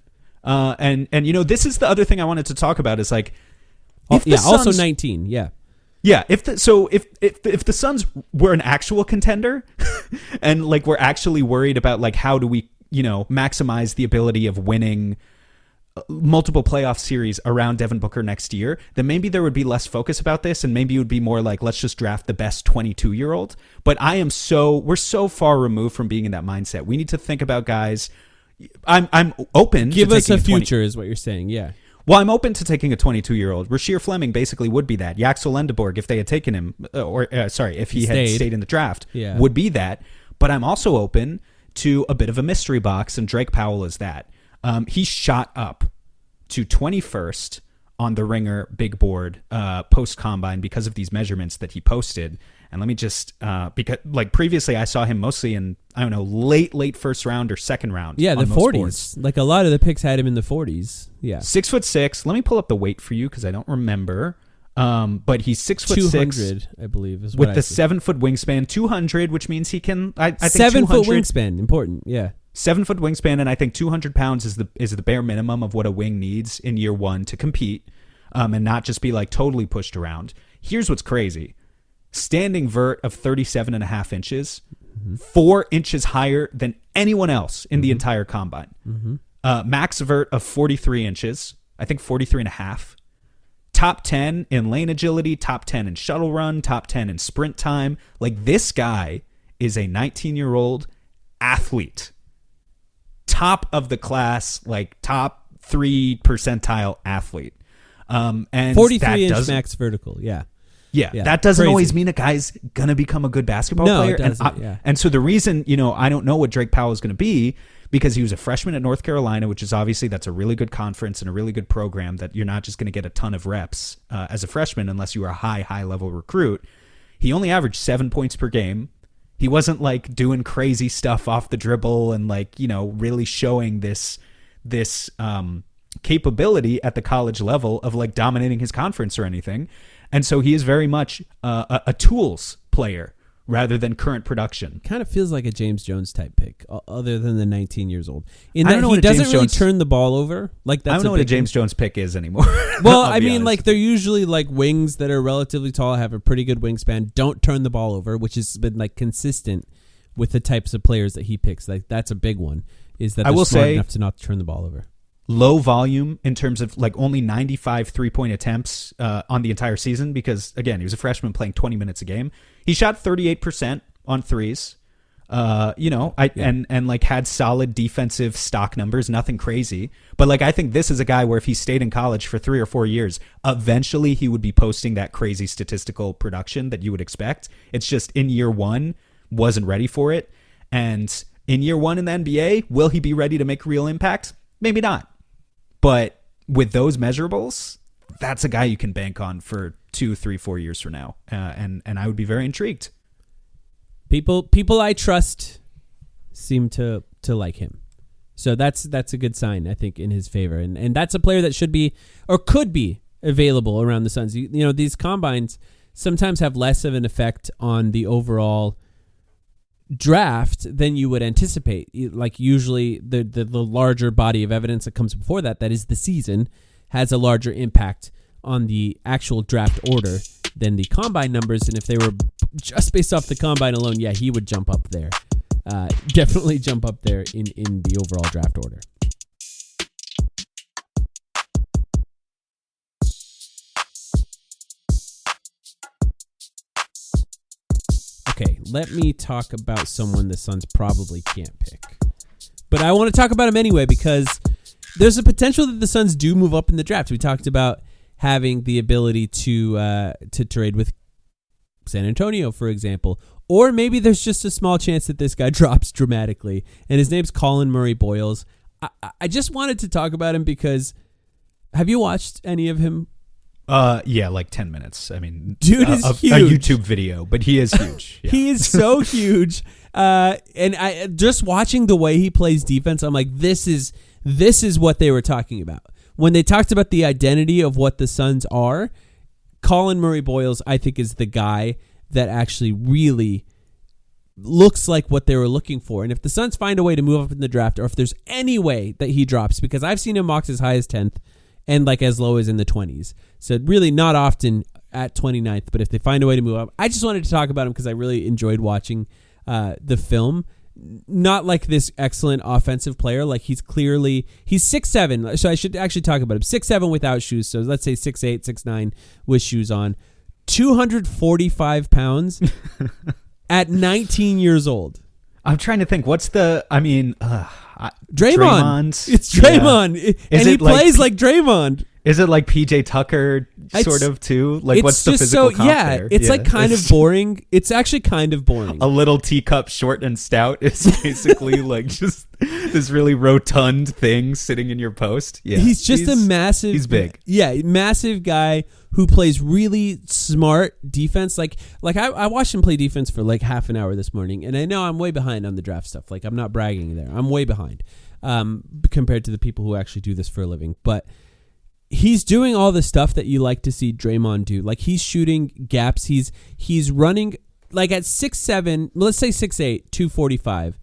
And this is the other thing I wanted to talk about is like, also 19. Yeah. Yeah. If the Suns were an actual contender and like we're actually worried about like how do we, maximize the ability of winning multiple playoff series around Devin Booker next year, then maybe there would be less focus about this, and maybe it would be more like, let's just draft the best 22-year-old. But we're so far removed from being in that mindset. We need to think about guys. I'm open. Give us a future, is what you're saying. Yeah. Well, I'm open to taking a 22-year-old. Rasheer Fleming basically would be that. Yaxel Lendeborg, if they had taken him, if he had stayed in the draft, would be that. But I'm also open to a bit of a mystery box, and Drake Powell is that. He shot up to 21st on the Ringer big board post-combine because of these measurements that he posted. And let me just, because like previously I saw him mostly in, I don't know, late first round or second round. Yeah, the 40s. Boards. Like a lot of the picks had him in the 40s. Yeah. 6'6". Let me pull up the weight for you because I don't remember. But he's 6'6", 200, I believe, is what with the 7-foot wingspan, 200, which means he can. I think 7-foot wingspan, important. Yeah. 7-foot wingspan, and I think 200 pounds is the bare minimum of what a wing needs in year one to compete, and not just be like totally pushed around. Here's what's crazy: standing vert of 37.5 inches, 4 inches higher than anyone else in the entire combine. Max vert of 43 inches, I think 43.5. Top 10 in lane agility, top 10 in shuttle run, top 10 in sprint time. Like, this guy is a 19-year-old athlete. Top of the class, like top 3 percentile athlete. And 43-inch max vertical, yeah. Yeah, that doesn't always mean a guy's going to become a good basketball player. It doesn't, and so the reason, I don't know what Drake Powell is going to be, because he was a freshman at North Carolina, which is obviously that's a really good conference and a really good program that you're not just going to get a ton of reps as a freshman unless you are a high level recruit. He only averaged 7 points per game. He wasn't like doing crazy stuff off the dribble and like, really showing this capability at the college level of like dominating his conference or anything. And so he is very much a tools player rather than current production. Kind of feels like a James Jones type pick, other than the 19 years old. In that he doesn't really turn the ball over. Like that's I don't know what a James Jones pick is anymore. Well, I mean, like they're usually like wings that are relatively tall, have a pretty good wingspan, don't turn the ball over, which has been like consistent with the types of players that he picks. Like that's a big one. Is that they're smart enough to not turn the ball over. Low volume in terms of like only 95 3-point attempts on the entire season because, again, he was a freshman playing 20 minutes a game. He shot 38% on threes, and like had solid defensive stock numbers, nothing crazy. But like I think this is a guy where if he stayed in college for 3 or 4 years, eventually he would be posting that crazy statistical production that you would expect. It's just in year one, wasn't ready for it. And in year one in the NBA, will he be ready to make real impact? Maybe not. But with those measurables, that's a guy you can bank on for 2, 3, 4 years from now. And I would be very intrigued. People I trust seem to like him. So that's a good sign, I think, in his favor. And that's a player that should be or could be available around the Suns. These combines sometimes have less of an effect on the overall draft than you would anticipate. Like usually the larger body of evidence that comes before that is the season, has a larger impact on the actual draft order than the combine numbers. And if they were just based off the combine alone, he would jump up there. definitely jump up there in the overall draft order. Okay, let me talk about someone the Suns probably can't pick. But I want to talk about him anyway because there's a potential that the Suns do move up in the draft. We talked about having the ability to trade with San Antonio, for example. Or maybe there's just a small chance that this guy drops dramatically. And his name's Colin Murray Boyles. I just wanted to talk about him because have you watched any of him? Yeah, like 10 minutes. I mean, dude is huge. A YouTube video, but he is huge. Yeah. He is so huge. And I just watching the way he plays defense, I'm like, this is what they were talking about. When they talked about the identity of what the Suns are, Colin Murray Boyles, I think, is the guy that actually really looks like what they were looking for. And if the Suns find a way to move up in the draft, or if there's any way that he drops, because I've seen him mocked as high as 10th and like as low as in the 20s. So really not often at 29th, but if they find a way to move up, I just wanted to talk about him because I really enjoyed watching the film. Not like this excellent offensive player. Like he's 6'7". So I should actually talk about him. 6'7" without shoes. So let's say 6'8", 6'9" with shoes on. 245 pounds at 19 years old. I'm trying to think. What's the? I mean, Draymond. It's Draymond, yeah. And he plays like Draymond. Is it like PJ Tucker sort of too? Like what's the physical comp there? It's like kind of boring. It's actually kind of boring. A little teacup, short and stout, is basically like just this really rotund thing sitting in your post. Yeah, he's just a massive. He's big. Yeah, massive guy who plays really smart defense. Like I watched him play defense for like half an hour this morning, and I know I'm way behind on the draft stuff. Like I'm not bragging there. I'm way behind compared to the people who actually do this for a living, but. He's doing all the stuff that you like to see Draymond do. Like he's shooting gaps. He's running like at 6'7", let's say 6'8", 245.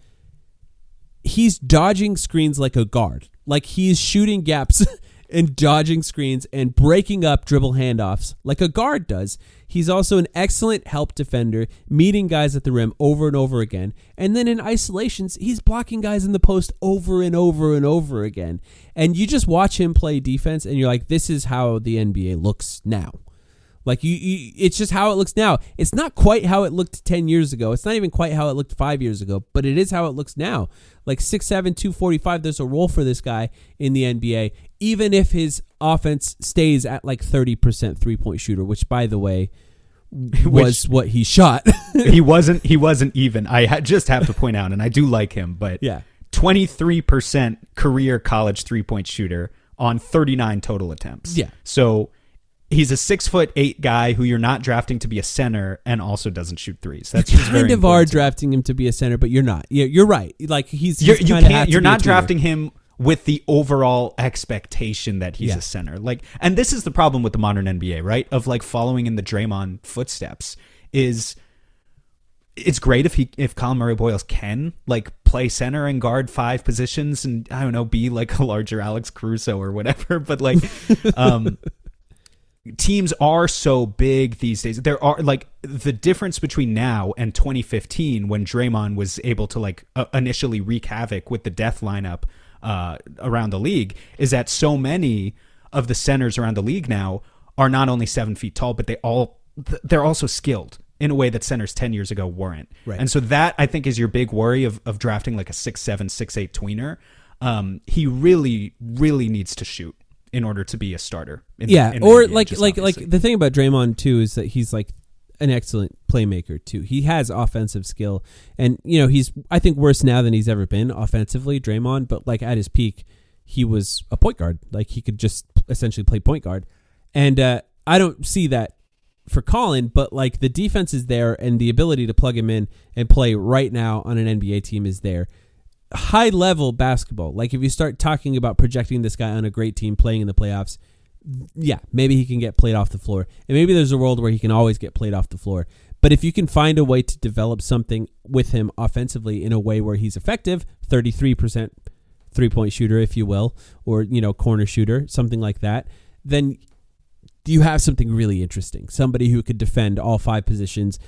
He's dodging screens like a guard. Like he's shooting gaps and dodging screens and breaking up dribble handoffs like a guard does. He's also an excellent help defender, meeting guys at the rim over and over again. And then in isolations, he's blocking guys in the post over and over and over again. And you just watch him play defense and you're like, this is how the NBA looks now. Like it's just how it looks now. It's not quite how it looked 10 years ago. It's not even quite how it looked 5 years ago, but it is how it looks now. Like 6'7", 245, there's a role for this guy in the NBA, even if his offense stays at like 30% three-point shooter, which, by the way, was what he shot. He wasn't even. I just have to point out, and I do like him, but yeah, 23% career college three-point shooter on 39 total attempts. Yeah. So he's a 6'8" guy who you're not drafting to be a center and also doesn't shoot threes. That's just kind of are drafting him to be a center, but you're not. You're right. Like you're not drafting him with the overall expectation that he's a center. Like, and this is the problem with the modern NBA, right? Of like following in the Draymond footsteps is it's great if Colin Murray Boyles can like play center and guard 5 positions and I don't know, be like a larger Alex Caruso or whatever. But like, teams are so big these days. There are like the difference between now and 2015 when Draymond was able to like initially wreak havoc with the death lineup around the league is that so many of the centers around the league now are not only 7 feet tall, but they're also skilled in a way that centers 10 years ago weren't. Right. And so that I think is your big worry of drafting like a 6'7", 6'8" tweener. He really, really needs to shoot in order to be a starter. In the NBA, like the thing about Draymond too is that he's like an excellent playmaker too. He has offensive skill, and you know he's I think worse now than he's ever been offensively, Draymond. But like at his peak, he was a point guard. Like he could just essentially play point guard, and I don't see that for Colin. But like the defense is there, and the ability to plug him in and play right now on an NBA team is there. High level basketball. Like if you start talking about projecting this guy on a great team playing in the playoffs, yeah, maybe he can get played off the floor. And maybe there's a world where he can always get played off the floor. But if you can find a way to develop something with him offensively in a way where he's effective, 33% three-point shooter, if you will, or, you know, corner shooter, something like that, then you have something really interesting. Somebody who could defend all 5 positions.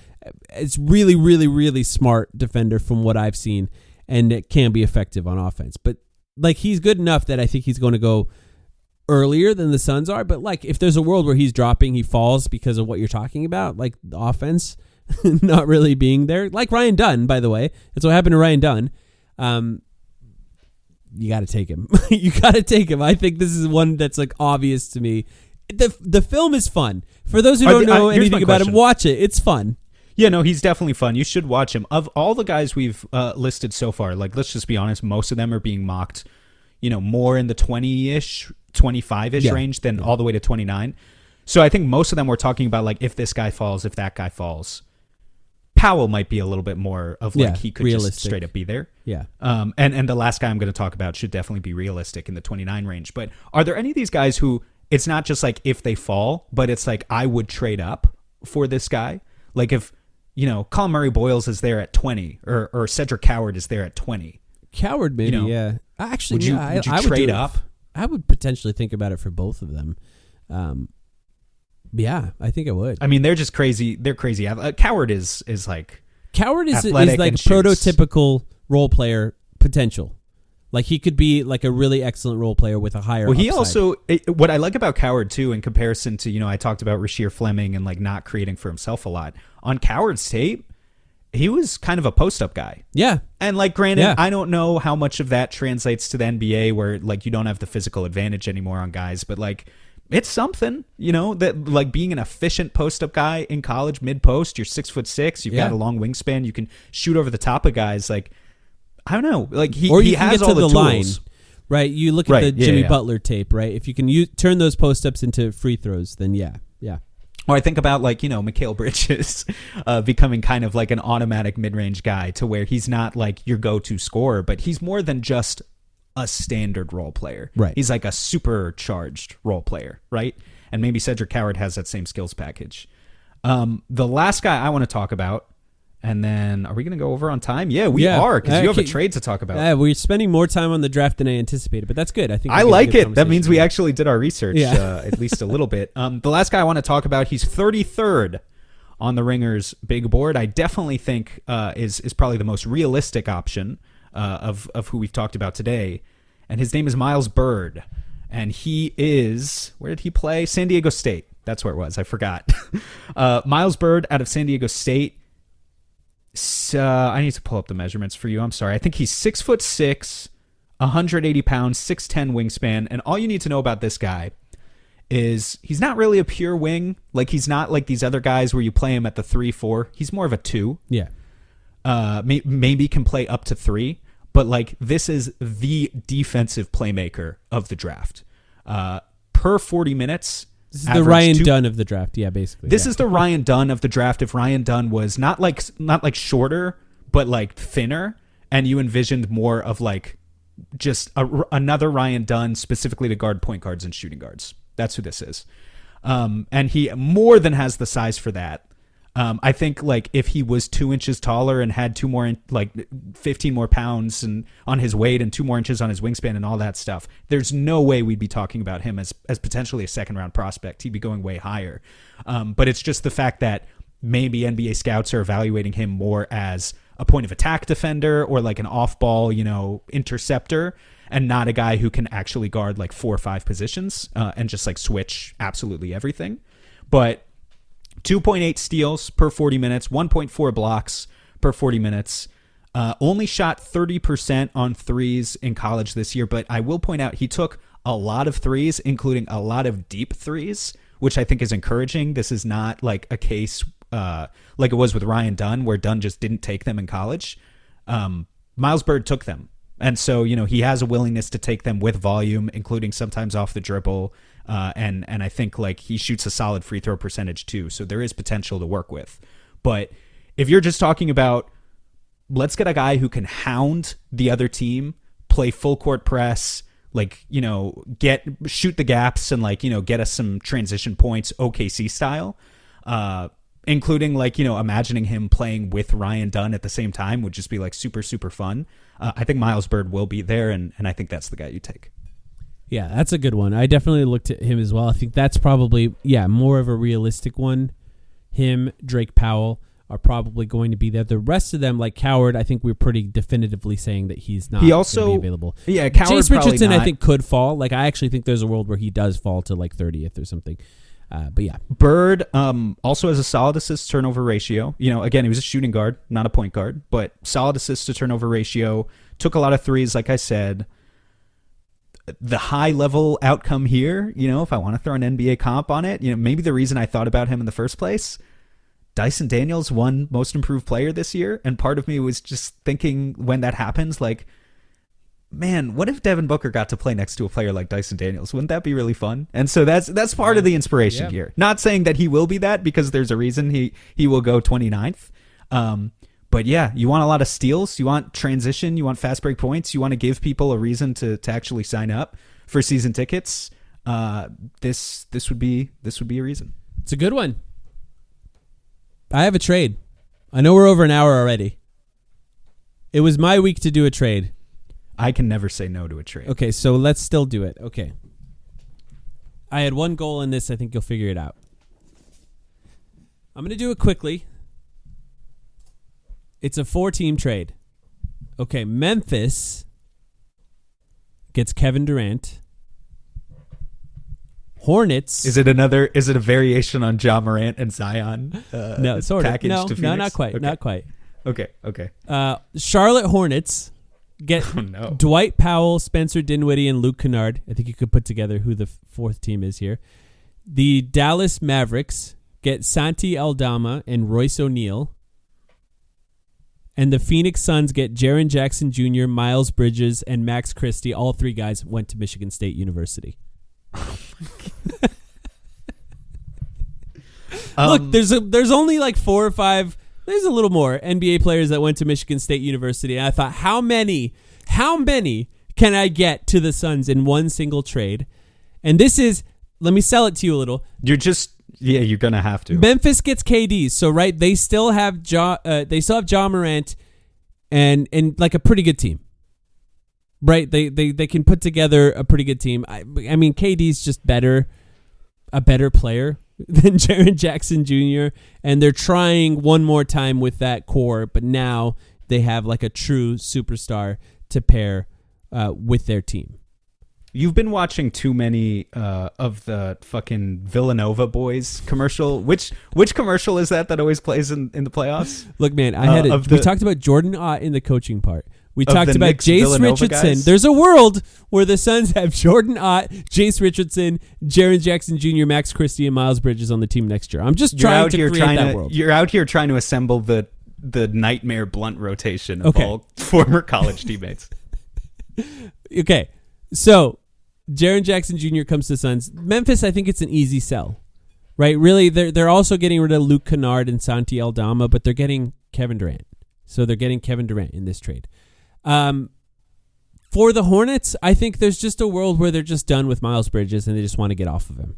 It's really, really, really smart defender from what I've seen, and it can be effective on offense. But like, he's good enough that I think he's going to go earlier than the Suns are. But like, if there's a world where he's dropping, he falls because of what you're talking about, like the offense not really being there. Like Ryan Dunn, by the way. That's what happened to Ryan Dunn. You got to take him. You got to take him. I think this is one that's like obvious to me. The film is fun. For those who don't know anything about him, watch it. It's fun. Yeah, no, he's definitely fun. You should watch him. Of all the guys we've listed so far, like, let's just be honest, most of them are being mocked, more in the 20-ish, 25-ish range than all the way to 29. So I think most of them were talking about, like, if this guy falls, if that guy falls. Powell might be a little bit more of, like, he could realistic. Just straight up be there. Yeah. And the last guy I'm going to talk about should definitely be realistic in the 29 range. But are there any of these guys who it's not just, like, if they fall, but it's, like, I would trade up for this guy? Like, if... Colin Murray-Boyles is there at 20, or Cedric Coward is there at 20. Coward, maybe, yeah. Actually, would you trade up? I would potentially think about it for both of them. Yeah, I think I would. I mean, they're just crazy. They're crazy. Coward is like Coward is like prototypical role player potential. Like, he could be like a really excellent role player with a higher upside. He also, what I like about Coward too, in comparison to, I talked about Rasheer Fleming and like not creating for himself a lot. On Coward's tape, he was kind of a post-up guy. Yeah. And like, granted, I don't know how much of that translates to the NBA where like you don't have the physical advantage anymore on guys, but like, it's something, that like being an efficient post-up guy in college, mid-post, you're 6'6", you've got a long wingspan, you can shoot over the top of guys. Like, I don't know. Like, he has all the tools. Line, right? You look at the Jimmy Butler tape, right? If you can turn those post-ups into free throws, then yeah. Or I think about, like, Mikal Bridges becoming kind of like an automatic mid-range guy to where he's not like your go-to scorer, but he's more than just a standard role player. Right. He's like a supercharged role player, right? And maybe Cedric Coward has that same skills package. The last guy I want to talk about, and then, are we going to go over on time? Yeah, we are, because you have a trade to talk about. We're spending more time on the draft than I anticipated, but that's good. I like it. That means we actually did our research, at least a little bit. The last guy I want to talk about, he's 33rd on the Ringers big board. I definitely think is probably the most realistic option of who we've talked about today. And his name is Miles Byrd. And he is, where did he play? San Diego State. That's where it was. I forgot. Miles Byrd out of San Diego State. I need to pull up the measurements for you. I'm sorry. I think he's 6'6", 180 pounds, 6'10" wingspan. And all you need to know about this guy is he's not really a pure wing. Like, he's not like these other guys where you play him at the 3-4. He's more of a 2. Yeah. Maybe can play up to 3. But like, this is the defensive playmaker of the draft. Per 40 minutes. This is the Ryan Dunn of the draft, basically. This is the Ryan Dunn of the draft. If Ryan Dunn was not like shorter, but like thinner, and you envisioned more of like just another Ryan Dunn specifically to guard point guards and shooting guards. That's who this is. And he more than has the size for that. I think like if he was 2 inches taller and had 15 more pounds and on his weight and 2 more inches on his wingspan and all that stuff, there's no way we'd be talking about him as potentially a second round prospect. He'd be going way higher. But it's just the fact that maybe NBA scouts are evaluating him more as a point of attack defender or like an off ball, interceptor, and not a guy who can actually guard like 4 or 5 positions and just like switch absolutely everything. But 2.8 steals per 40 minutes, 1.4 blocks per 40 minutes. Only shot 30% on threes in college this year, but I will point out he took a lot of threes, including a lot of deep threes, which I think is encouraging. This is not like a case like it was with Ryan Dunn, where Dunn just didn't take them in college. Miles Byrd took them. And so, he has a willingness to take them with volume, including sometimes off the dribble. And I think like he shoots a solid free throw percentage too. So there is potential to work with. But if you're just talking about, let's get a guy who can hound the other team, play full court press, like, shoot the gaps and like, get us some transition points, OKC style, including like, imagining him playing with Ryan Dunn at the same time would just be like super, super fun. I think Miles Byrd will be there. And I think that's the guy you take. Yeah, that's a good one. I definitely looked at him as well. I think that's probably, more of a realistic one. Him, Drake Powell are probably going to be there. The rest of them, like Coward, I think we're pretty definitively saying that he's not going to be available. Yeah, Coward Chase probably Richardson, not. I think, could fall. Like, I actually think there's a world where he does fall to like 30th or something. But yeah. Bird also has a solid assist turnover ratio. Again, he was a shooting guard, not a point guard, but solid assist to turnover ratio. Took a lot of threes, like I said. The high level outcome here, if I want to throw an NBA comp on it, maybe the reason I thought about him in the first place, Dyson Daniels won most improved player this year. And part of me was just thinking when that happens, like, man, what if Devin Booker got to play next to a player like Dyson Daniels? Wouldn't that be really fun? And so that's part of the inspiration here. Not saying that he will be that, because there's a reason he will go 29th. But yeah, you want a lot of steals, you want transition, you want fast break points, you want to give people a reason to actually sign up for season tickets. This would be a reason. It's a good one. I have a trade. I know we're over an hour already. It was my week to do a trade. I can never say no to a trade. Okay, so let's still do it. Okay. I had one goal in this. I think you'll figure it out. I'm going to do it quickly. It's a 4-team trade. Okay, Memphis gets Kevin Durant. Hornets. Is it a variation on Ja Morant and Zion? No, sort of. No, not quite. Okay. Not quite. Okay. Charlotte Hornets get Dwight Powell, Spencer Dinwiddie, and Luke Kennard. I think you could put together who the fourth team is here. The Dallas Mavericks get Santi Aldama and Royce O'Neal. And the Phoenix Suns get Jaren Jackson Jr., Miles Bridges, and Max Christie. All three guys went to Michigan State University. Oh my God. Look, there's only like 4 or 5. There's a little more NBA players that went to Michigan State University. And I thought, how many can I get to the Suns in one single trade? And this is, let me sell it to you a little. You're gonna have to. Memphis gets KD, so right, they still have Ja Morant, and like a pretty good team, right? They can put together a pretty good team. I mean, KD's just a better player than Jaren Jackson Jr., and they're trying one more time with that core, but now they have like a true superstar to pair with their team. You've been watching too many of the fucking Villanova boys commercial. Which commercial is that always plays in the playoffs? Look, man, we talked about Jordan Ott in the coaching part. We talked about Jace Villanova Richardson. guys? There's a world where the Suns have Jordan Ott, Jace Richardson, Jaren Jackson Jr., Max Christie, and Miles Bridges on the team next year. I'm just trying to create that world. You're out here trying to assemble the nightmare blunt rotation of all former college teammates. Okay, so Jaren Jackson Jr. comes to the Suns. Memphis, I think it's an easy sell, right? Really, they're also getting rid of Luke Kennard and Santi Aldama, but they're getting Kevin Durant. So they're getting Kevin Durant in this trade. For the Hornets, I think there's just a world where they're just done with Miles Bridges and they just want to get off of him.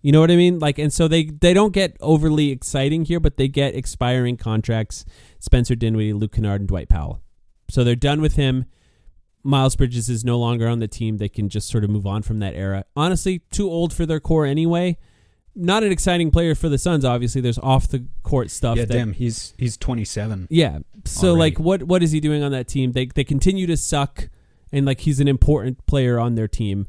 You know what I mean? Like, and so they don't get overly exciting here, but they get expiring contracts: Spencer Dinwiddie, Luke Kennard, and Dwight Powell. So they're done with him. Miles Bridges is no longer on the team. They can just sort of move on from that era. Honestly, too old for their core anyway. Not an exciting player for the Suns, obviously. There's off-the-court stuff. Yeah, damn, he's 27. Yeah, so already. like what is he doing on that team? They continue to suck, and like he's an important player on their team.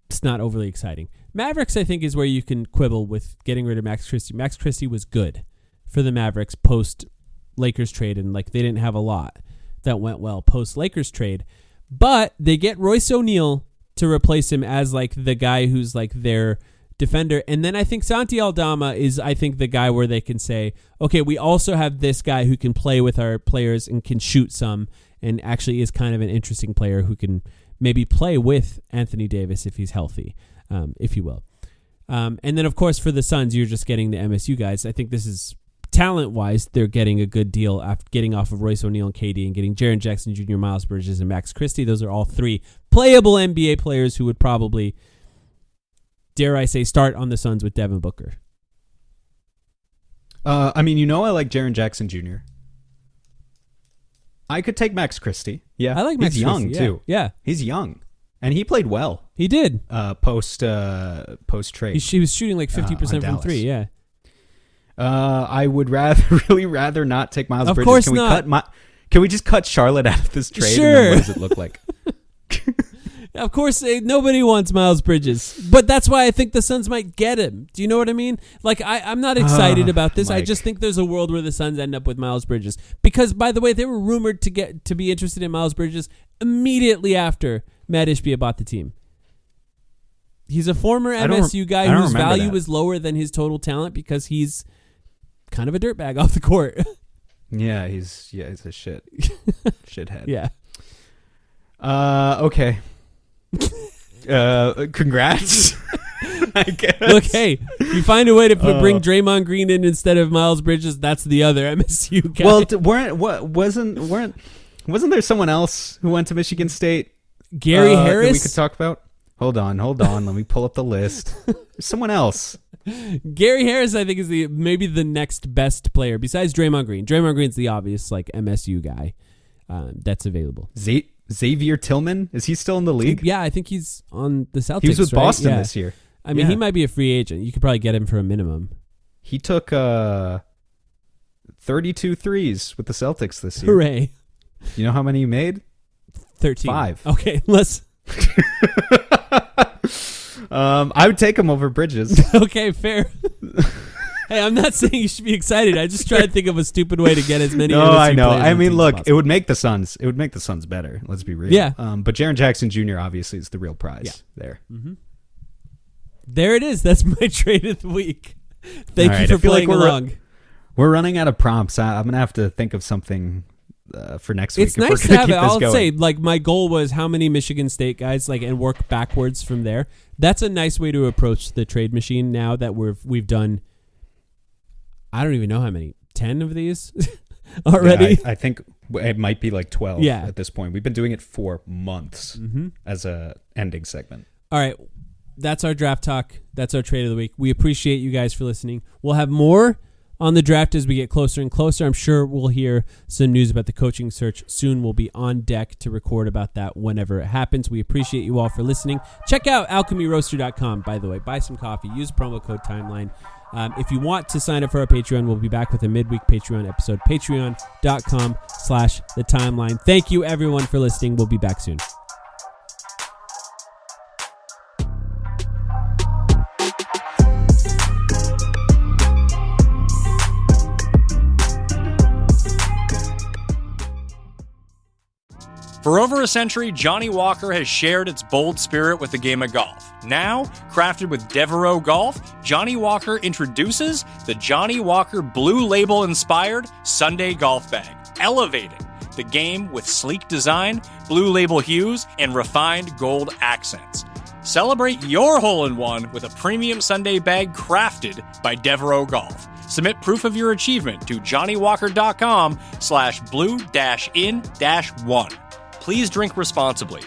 It's not overly exciting. Mavericks, I think, is where you can quibble with getting rid of Max Christie. Max Christie was good for the Mavericks post-Lakers trade, and like they didn't have a lot that went well post-Lakers trade. But they get Royce O'Neal to replace him as like the guy who's like their defender. And then I think Santi Aldama is, I think, the guy where they can say, okay, we also have this guy who can play with our players and can shoot some and actually is kind of an interesting player who can maybe play with Anthony Davis if he's healthy, if you will. And then, of course, for the Suns, you're just getting the MSU guys. I think this is talent-wise, they're getting a good deal after getting off of Royce O'Neal and KD and getting Jaren Jackson Jr., Miles Bridges, and Max Christie. Those are all 3 playable NBA players who would probably, dare I say, start on the Suns with Devin Booker. I mean, I like Jaren Jackson Jr. I could take Max Christie. Yeah, I like Max He's young, Christie, too. Yeah. He's young. And he played well He did. post trade. He was shooting like 50% from three. Yeah. I would rather not take Miles Of Bridges. course Can we not. Can we just cut Charlotte out of this trade? Sure. And then what does it look like? Of course, nobody wants Miles Bridges, but that's why I think the Suns might get him. Do you know what I mean? Like, I'm not excited about this. I Mike. just think there's a world where the Suns end up with Miles Bridges. Because, by the way, they were rumored to be interested in Miles Bridges immediately after Matt Ishbia bought the team. He's a former MSU guy whose value is lower than his total talent because he's kind of a dirtbag off the court. Yeah, he's a shithead. Yeah. Okay. Congrats. I guess. Look, hey, you find a way to bring Draymond Green in instead of Miles Bridges. That's the other MSU guy. Well, wasn't there someone else who went to Michigan State? Gary Harris. That we could talk about. Hold on. Let me pull up the list. There's someone else. Gary Harris, I think, is maybe the next best player besides Draymond Green. Draymond Green's the obvious like MSU guy that's available. Xavier Tillman, is he still in the league? Yeah, I think he's on the Celtics. He was with right? Boston Yeah. this year. I mean, he might be a free agent. You could probably get him for a minimum. He took 32 threes with the Celtics this year. Hooray! You know how many he made? 13. 5. Okay, let's. I would take him over Bridges. Okay, fair. Hey, I'm not saying you should be excited. I just try to think of a stupid way to get as many. No, MSU I know. players I in the mean, team as look, possible. it would make the Suns. It would make the Suns better. Let's be real. Yeah. But Jaren Jackson Jr. obviously is the real prize there. Mm-hmm. There it is. That's my trade of the week. Thank All you right, for I feel like playing along. We're running out of prompts. I'm gonna have to think of something for next week. It's if we're nice to gonna have keep it. this I'll going. say, like, my goal was how many Michigan State guys, like, and work backwards from there. That's a nice way to approach the trade machine now that we've done. I don't even know how many. 10 of these already. Yeah, I think it might be like 12 Yeah. at this point. We've been doing it for months as a ending segment. All right. That's our draft talk. That's our trade of the week. We appreciate you guys for listening. We'll have more on the draft as we get closer and closer. I'm sure we'll hear some news about the coaching search soon. We'll be on deck to record about that whenever it happens. We appreciate you all for listening. Check out alchemyroaster.com, by the way. Buy some coffee. Use promo code Timeline. If you want to sign up for our Patreon, we'll be back with a midweek Patreon episode. Patreon.com/thetimeline. Thank you, everyone, for listening. We'll be back soon. For over a century, Johnny Walker has shared its bold spirit with the game of golf. Now, crafted with Devereaux Golf, Johnny Walker introduces the Johnny Walker Blue Label-inspired Sunday Golf Bag, elevating the game with sleek design, Blue Label hues, and refined gold accents. Celebrate your hole-in-one with a premium Sunday bag crafted by Devereaux Golf. Submit proof of your achievement to johnnywalker.com/blue-in-1. Please drink responsibly.